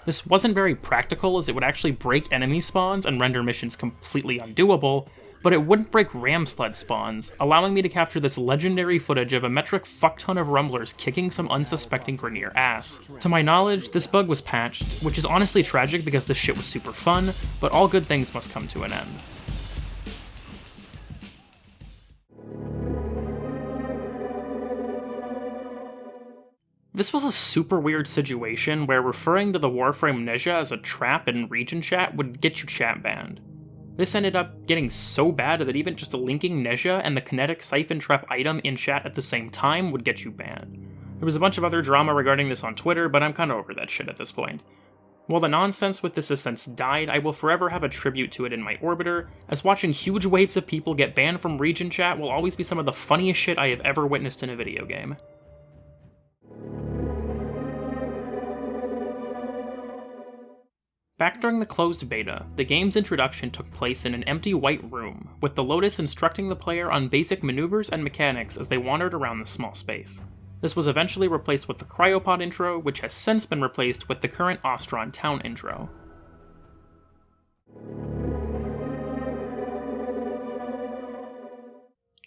This wasn't very practical as it would actually break enemy spawns and render missions completely undoable, but it wouldn't break ram sled spawns, allowing me to capture this legendary footage of a metric fuckton of rumblers kicking some unsuspecting Grineer ass. To my knowledge, this bug was patched, which is honestly tragic because this shit was super fun, but all good things must come to an end. This was a super weird situation where referring to the Warframe Ninja as a trap in region chat would get you chat banned. This ended up getting so bad that even just linking Ninja and the kinetic siphon trap item in chat at the same time would get you banned. There was a bunch of other drama regarding this on Twitter, but I'm kinda over that shit at this point. While the nonsense with this has since died, I will forever have a tribute to it in my orbiter, as watching huge waves of people get banned from region chat will always be some of the funniest shit I have ever witnessed in a video game. Back during the closed beta, the game's introduction took place in an empty white room, with the Lotus instructing the player on basic maneuvers and mechanics as they wandered around the small space. This was eventually replaced with the Cryopod intro, which has since been replaced with the current Ostron Town intro.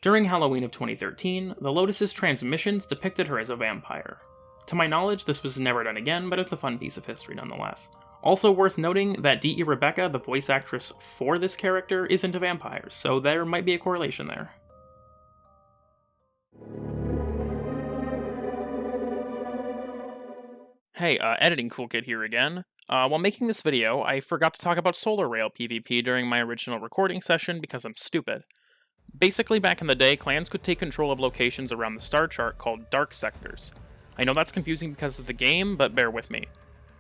During Halloween of 2013, the Lotus's transmissions depicted her as a vampire. To my knowledge, this was never done again, but it's a fun piece of history nonetheless. Also worth noting that D.E. Rebecca, the voice actress for this character, is into vampires, so there might be a correlation there. Hey, Editing Cool Kid here again. While making this video, I forgot to talk about Solar Rail PvP during my original recording session because I'm stupid. Basically, back in the day, clans could take control of locations around the star chart called Dark Sectors. I know that's confusing because of the game, but bear with me.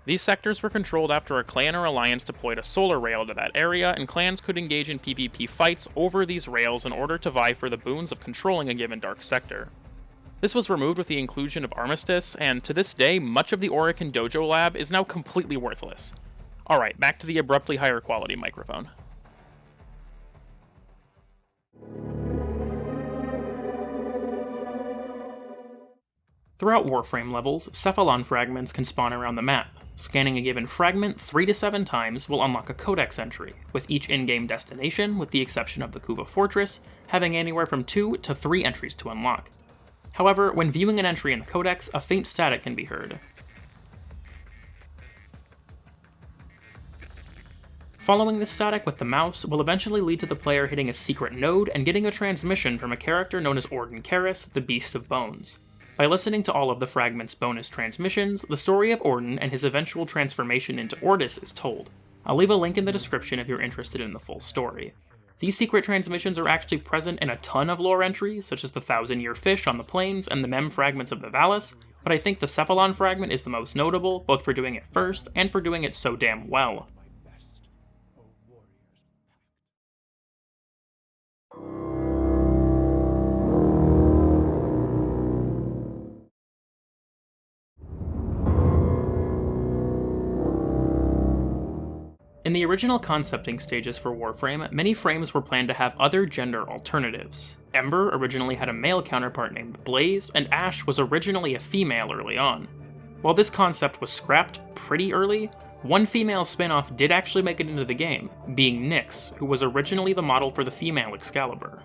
These sectors were controlled after a clan or alliance deployed a solar rail to that area, and clans could engage in PvP fights over these rails in order to vie for the boons of controlling a given dark sector. This was removed with the inclusion of Armistice, and to this day, much of the Orokin Dojo lab is now completely worthless. Alright, back to the abruptly higher quality microphone. Throughout Warframe levels, Cephalon fragments can spawn around the map. Scanning a given fragment 3 to 7 times will unlock a codex entry, with each in-game destination, with the exception of the Kuva Fortress, having anywhere from 2 to 3 entries to unlock. However, when viewing an entry in the codex, a faint static can be heard. Following this static with the mouse will eventually lead to the player hitting a secret node and getting a transmission from a character known as Orden Karis, the Beast of Bones. By listening to all of the fragment's bonus transmissions, the story of Orden and his eventual transformation into Ordis is told. I'll leave a link in the description if you're interested in the full story. These secret transmissions are actually present in a ton of lore entries, such as the Thousand-Year Fish on the Plains and the Mem fragments of the Valis, but I think the Cephalon fragment is the most notable, both for doing it first and for doing it so damn well. In the original concepting stages for Warframe, many frames were planned to have other gender alternatives. Ember originally had a male counterpart named Blaze, and Ash was originally a female early on. While this concept was scrapped pretty early, one female spin-off did actually make it into the game, being Nyx, who was originally the model for the female Excalibur.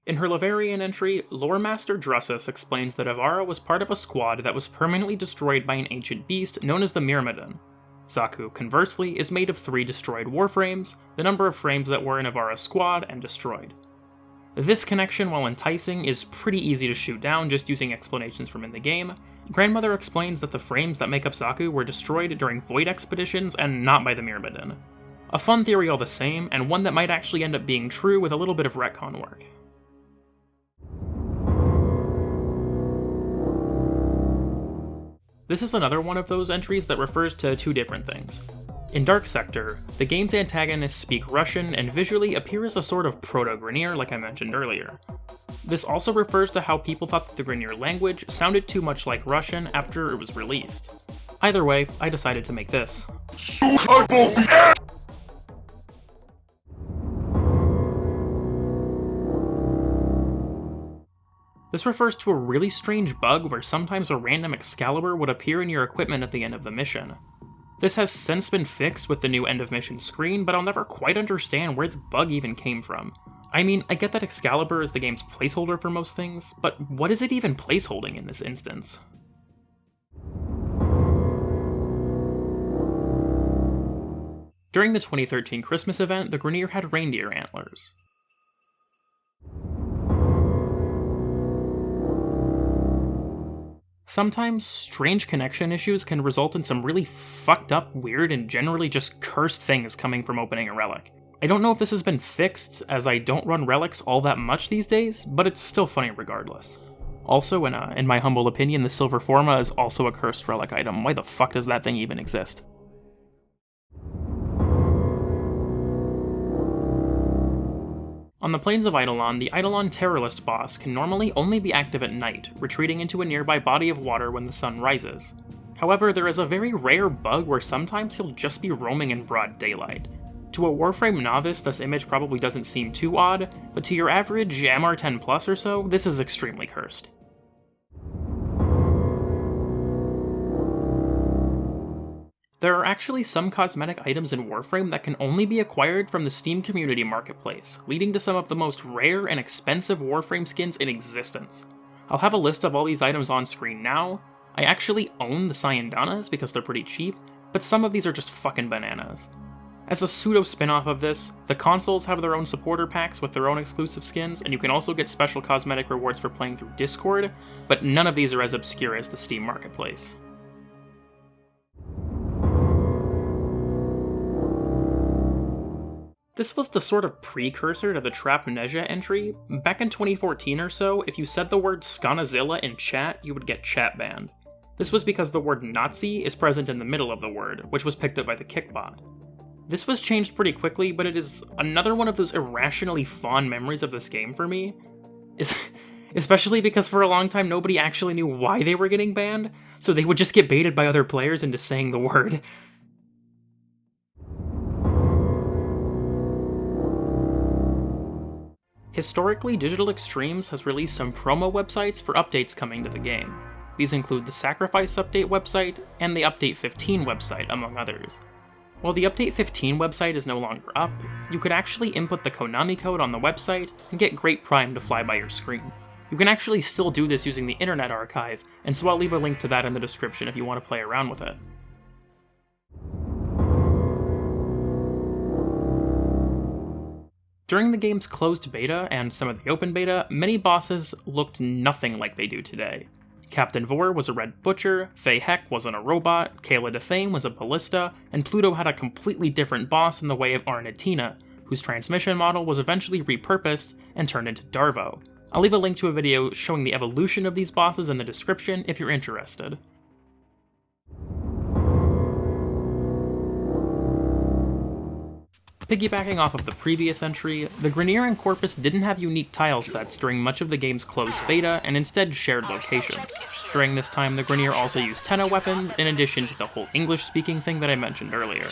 In her Laverian entry, Loremaster Drusus explains that Avara was part of a squad that was permanently destroyed by an ancient beast known as the Myrmidon. Zaku, conversely, is made of 3 destroyed Warframes, the number of frames that were in Avara's squad and destroyed. This connection, while enticing, is pretty easy to shoot down just using explanations from in the game. Grandmother explains that the frames that make up Zaku were destroyed during Void expeditions and not by the Myrmidon. A fun theory all the same, and one that might actually end up being true with a little bit of retcon work. This is another one of those entries that refers to 2 different things. In Dark Sector, the game's antagonists speak Russian and visually appear as a sort of proto-Grineer like I mentioned earlier. This also refers to how people thought that the Grineer language sounded too much like Russian after it was released. Either way, I decided to make this. This refers to a really strange bug where sometimes a random Excalibur would appear in your equipment at the end of the mission. This has since been fixed with the new end of mission screen, but I'll never quite understand where the bug even came from. I mean, I get that Excalibur is the game's placeholder for most things, but what is it even placeholding in this instance? During the 2013 Christmas event, the Grineer had reindeer antlers. Sometimes, strange connection issues can result in some really fucked up, weird, and generally just cursed things coming from opening a relic. I don't know if this has been fixed, as I don't run relics all that much these days, but it's still funny regardless. Also, in my humble opinion, the Silver Forma is also a cursed relic item. Why the fuck does that thing even exist? On the plains of Eidolon, the Eidolon Terrorist boss can normally only be active at night, retreating into a nearby body of water when the sun rises. However, there is a very rare bug where sometimes he'll just be roaming in broad daylight. To a Warframe novice, this image probably doesn't seem too odd, but to your average MR10 Plus or so, this is extremely cursed. There are actually some cosmetic items in Warframe that can only be acquired from the Steam Community Marketplace, leading to some of the most rare and expensive Warframe skins in existence. I'll have a list of all these items on screen now. I actually own the Cyandanas because they're pretty cheap, but some of these are just fucking bananas. As a pseudo spin-off of this, the consoles have their own supporter packs with their own exclusive skins, and you can also get special cosmetic rewards for playing through Discord, but none of these are as obscure as the Steam Marketplace. This was the sort of precursor to the Trapnesia entry. Back in 2014 or so, if you said the word Scanazilla in chat, you would get chat banned. This was because the word Nazi is present in the middle of the word, which was picked up by the Kickbot. This was changed pretty quickly, but it is another one of those irrationally fond memories of this game for me. Especially because for a long time nobody actually knew why they were getting banned, so they would just get baited by other players into saying the word. Historically, Digital Extremes has released some promo websites for updates coming to the game. These include the Sacrifice Update website and the Update 15 website, among others. While the Update 15 website is no longer up, you could actually input the Konami code on the website and get Great Prime to fly by your screen. You can actually still do this using the Internet Archive, and so I'll leave a link to that in the description if you want to play around with it. During the game's closed beta and some of the open beta, many bosses looked nothing like they do today. Captain Vor was a Red Butcher, Faye Heck wasn't a robot, Kayla Defame was a ballista, and Pluto had a completely different boss in the way of Arnatina, whose transmission model was eventually repurposed and turned into Darvo. I'll leave a link to a video showing the evolution of these bosses in the description if you're interested. Piggybacking off of the previous entry, the Grineer and Corpus didn't have unique tile sets during much of the game's closed beta and instead shared locations. During this time, the Grineer also used Tenno weapons in addition to the whole English-speaking thing that I mentioned earlier.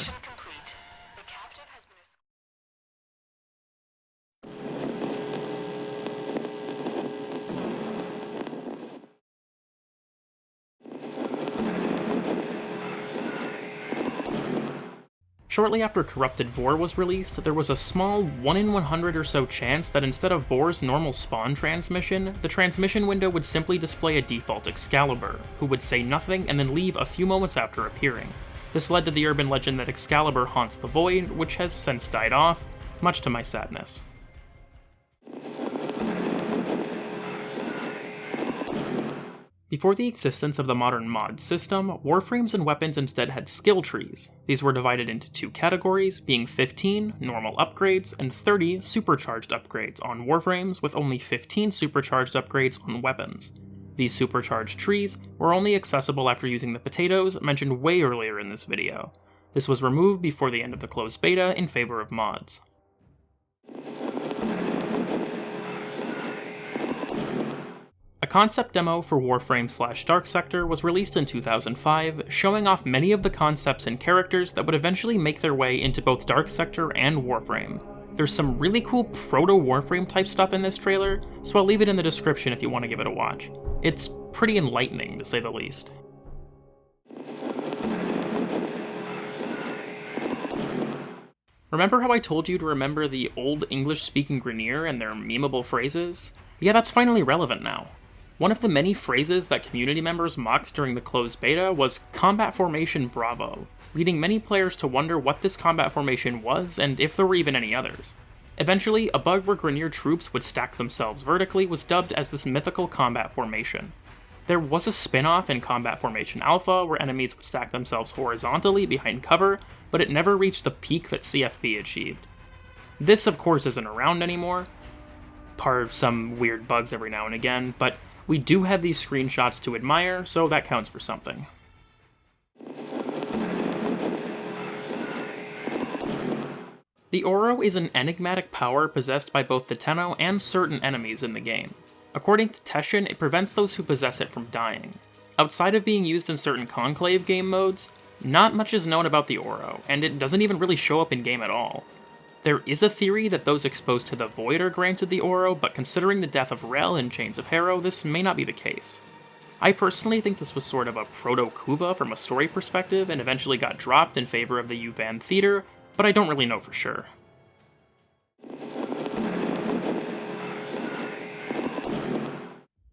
Shortly after Corrupted Vor was released, there was a small 1 in 100 or so chance that instead of Vor's normal spawn transmission, the transmission window would simply display a default Excalibur, who would say nothing and then leave a few moments after appearing. This led to the urban legend that Excalibur haunts the void, which has since died off, much to my sadness. Before the existence of the modern mod system, Warframes and weapons instead had skill trees. These were divided into two categories, being 15 normal upgrades and 30 supercharged upgrades on Warframes, with only 15 supercharged upgrades on weapons. These supercharged trees were only accessible after using the potatoes mentioned way earlier in this video. This was removed before the end of the closed beta in favor of mods. A concept demo for Warframe/Dark Sector was released in 2005, showing off many of the concepts and characters that would eventually make their way into both Dark Sector and Warframe. There's some really cool proto-Warframe type stuff in this trailer, so I'll leave it in the description if you want to give it a watch. It's pretty enlightening, to say the least. Remember how I told you to remember the old English-speaking Grineer and their memeable phrases? Yeah, that's finally relevant now. One of the many phrases that community members mocked during the closed beta was Combat Formation Bravo, leading many players to wonder what this combat formation was and if there were even any others. Eventually, a bug where Grineer troops would stack themselves vertically was dubbed as this mythical combat formation. There was a spin-off in Combat Formation Alpha where enemies would stack themselves horizontally behind cover, but it never reached the peak that CFB achieved. This, of course, isn't around anymore, part of some weird bugs every now and again, but we do have these screenshots to admire, so that counts for something. The Oro is an enigmatic power possessed by both the Tenno and certain enemies in the game. According to Teshin, it prevents those who possess it from dying. Outside of being used in certain Conclave game modes, not much is known about the Oro, and it doesn't even really show up in-game at all. There is a theory that those exposed to the Void are granted the Oro, but considering the death of Rel in Chains of Harrow, this may not be the case. I personally think this was sort of a proto-Kuva from a story perspective, and eventually got dropped in favor of the Yuvan Theater, but I don't really know for sure.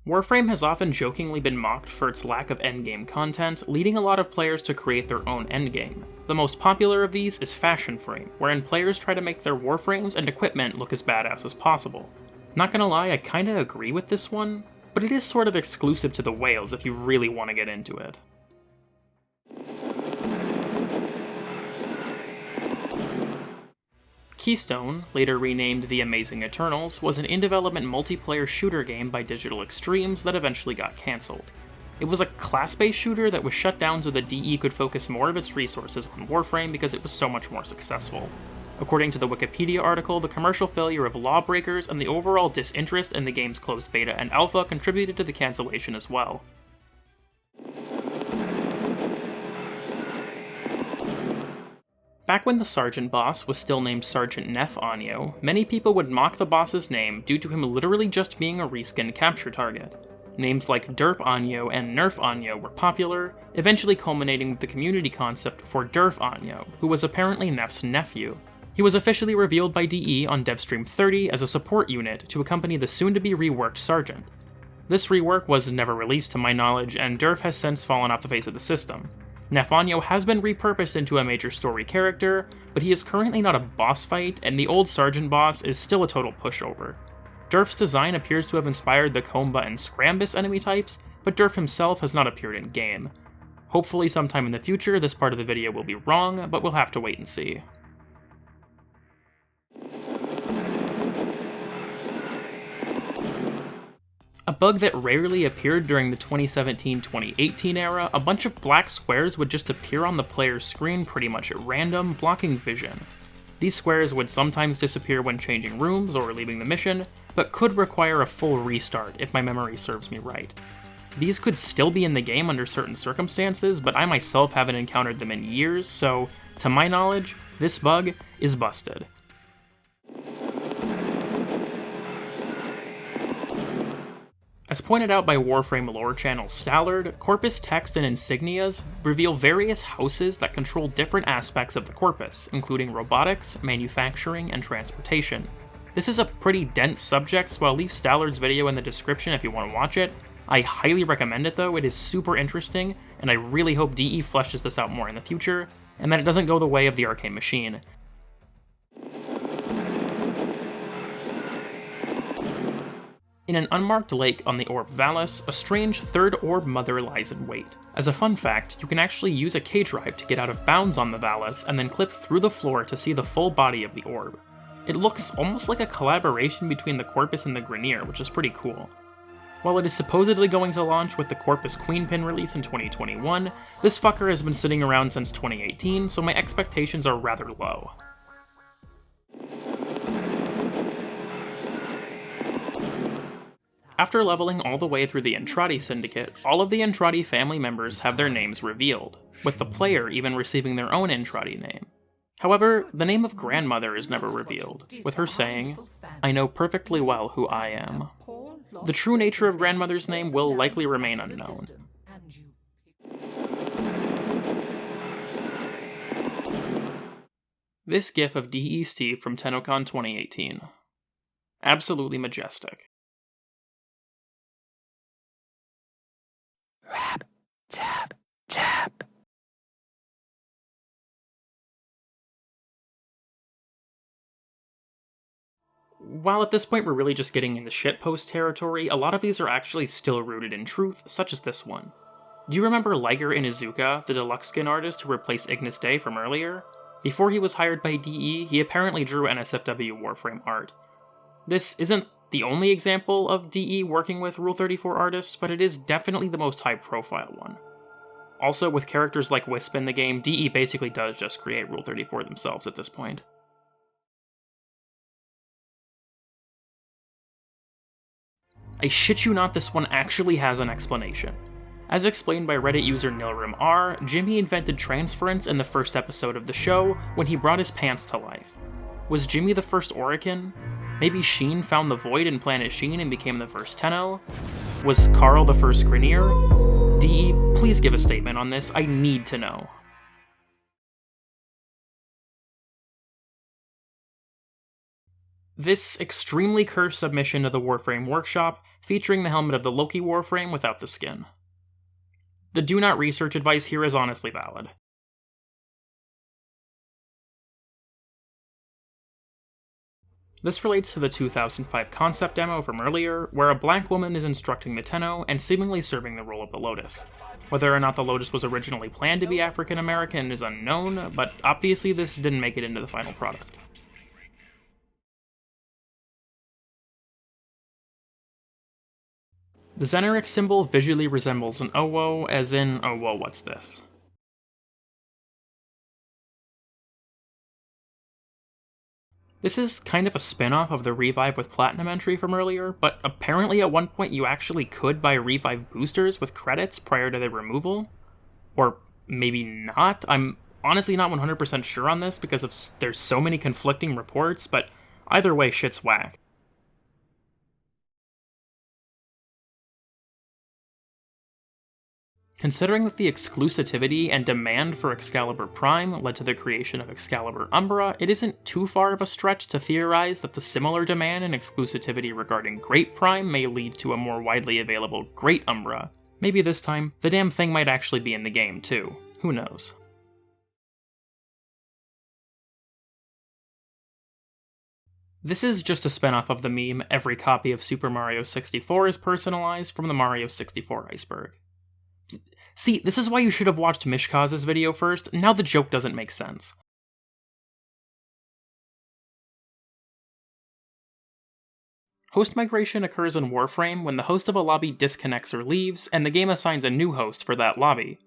Warframe has often jokingly been mocked for its lack of endgame content, leading a lot of players to create their own endgame. The most popular of these is Fashion Frame, wherein players try to make their Warframes and equipment look as badass as possible. Not gonna lie, I kinda agree with this one, but it is sort of exclusive to the whales if you really want to get into it. Keystone, later renamed The Amazing Eternals, was an in-development multiplayer shooter game by Digital Extremes that eventually got cancelled. It was a class-based shooter that was shut down so the DE could focus more of its resources on Warframe because it was so much more successful. According to the Wikipedia article, the commercial failure of Lawbreakers and the overall disinterest in the game's closed beta and alpha contributed to the cancellation as well. Back when the Sergeant boss was still named Sergeant Nef Anyo, many people would mock the boss's name due to him literally just being a reskin capture target. Names like Derp Anyo and Nerf Anyo were popular, eventually culminating with the community concept for Derf Anyo, who was apparently Nef's nephew. He was officially revealed by DE on DevStream 30 as a support unit to accompany the soon-to-be reworked Sergeant. This rework was never released to my knowledge, and Derf has since fallen off the face of the system. Nef Anyo has been repurposed into a major story character, but he is currently not a boss fight, and the old Sergeant boss is still a total pushover. Derf's design appears to have inspired the Komba and Scrambus enemy types, but Derf himself has not appeared in-game. Hopefully sometime in the future this part of the video will be wrong, but we'll have to wait and see. A bug that rarely appeared during the 2017-2018 era, a bunch of black squares would just appear on the player's screen pretty much at random, blocking vision. These squares would sometimes disappear when changing rooms or leaving the mission, but could require a full restart if my memory serves me right. These could still be in the game under certain circumstances, but I myself haven't encountered them in years, so to my knowledge, this bug is busted. As pointed out by Warframe lore channel Stallard, Corpus text and insignias reveal various houses that control different aspects of the Corpus, including robotics, manufacturing, and transportation. This is a pretty dense subject, so I'll leave Stallard's video in the description if you want to watch it. I highly recommend it though, it is super interesting, and I really hope DE fleshes this out more in the future, and that it doesn't go the way of the Arcane Machine. In an unmarked lake on the orb Valus, a strange third orb mother lies in wait. As a fun fact, you can actually use a K-drive to get out of bounds on the Valus and then clip through the floor to see the full body of the orb. It looks almost like a collaboration between the Corpus and the Grineer, which is pretty cool. While it is supposedly going to launch with the Corpus Queen Pin release in 2021, this fucker has been sitting around since 2018, so my expectations are rather low. After leveling all the way through the Entrati Syndicate, all of the Entrati family members have their names revealed, with the player even receiving their own Entrati name. However, the name of Grandmother is never revealed, with her saying, "I know perfectly well who I am." The true nature of Grandmother's name will likely remain unknown. This gif of DE Steve from TennoCon 2018. Absolutely majestic. Rap, tap, tap. While at this point we're really just getting into shitpost territory, a lot of these are actually still rooted in truth, such as this one. Do you remember Liger Inuzuka, the deluxe skin artist who replaced Ignis Day from earlier? Before he was hired by DE, he apparently drew NSFW Warframe art. This isn't the only example of DE working with Rule 34 artists, but it is definitely the most high-profile one. Also, with characters like Wisp in the game, DE basically does just create Rule 34 themselves at this point. I shit you not, this one actually has an explanation. As explained by Reddit user NilrimR, Jimmy invented transference in the first episode of the show when he brought his pants to life. Was Jimmy the first Orokin? Maybe Sheen found the void in Planet Sheen and became the first Tenno? Was Carl the first Grineer? DE, please give a statement on this, I need to know. This extremely cursed submission to the Warframe Workshop, featuring the helmet of the Loki Warframe without the skin. The do not research advice here is honestly valid. This relates to the 2005 concept demo from earlier, where a black woman is instructing the Tenno and seemingly serving the role of the Lotus. Whether or not the Lotus was originally planned to be African American is unknown, but obviously this didn't make it into the final product. The Xeneric symbol visually resembles an Owo, as in, oh whoa, what's this? This is kind of a spin-off of the Revive with Platinum entry from earlier, but apparently at one point you actually could buy Revive boosters with credits prior to their removal? Or maybe not? I'm honestly not 100% sure on this because there's so many conflicting reports, but either way, shit's whack. Considering that the exclusivity and demand for Excalibur Prime led to the creation of Excalibur Umbra, it isn't too far of a stretch to theorize that the similar demand and exclusivity regarding Great Prime may lead to a more widely available Great Umbra. Maybe this time, the damn thing might actually be in the game too. Who knows? This is just a spin-off of the meme, every copy of Super Mario 64 is personalized, from the Mario 64 Iceberg. See, this is why you should have watched Mishkaz's video first, now the joke doesn't make sense. Host migration occurs in Warframe when the host of a lobby disconnects or leaves, and the game assigns a new host for that lobby.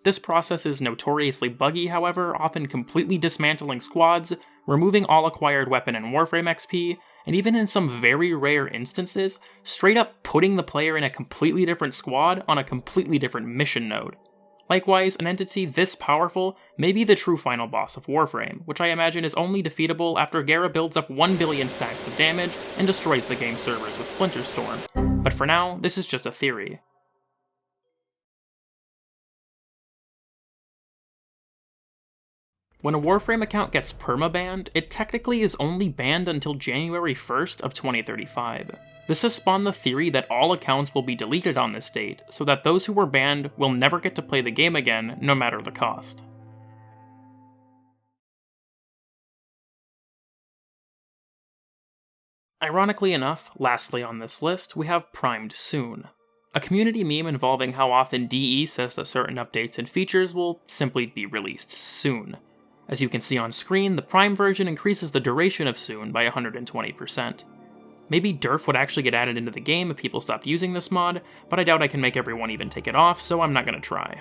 This process is notoriously buggy, however, often completely dismantling squads, removing all acquired weapon and Warframe XP, and even in some very rare instances, straight up putting the player in a completely different squad on a completely different mission node. Likewise, an entity this powerful may be the true final boss of Warframe, which I imagine is only defeatable after Gera builds up 1 billion stacks of damage and destroys the game's servers with Splinter Storm. But for now, this is just a theory. When a Warframe account gets permabanned, it technically is only banned until January 1st of 2035. This has spawned the theory that all accounts will be deleted on this date, so that those who were banned will never get to play the game again, no matter the cost. Ironically enough, lastly on this list, we have Primed Soon, a community meme involving how often DE says that certain updates and features will simply be released soon. As you can see on screen, the Prime version increases the duration of Soon by 120%. Maybe Derf would actually get added into the game if people stopped using this mod, but I doubt I can make everyone even take it off, so I'm not gonna try.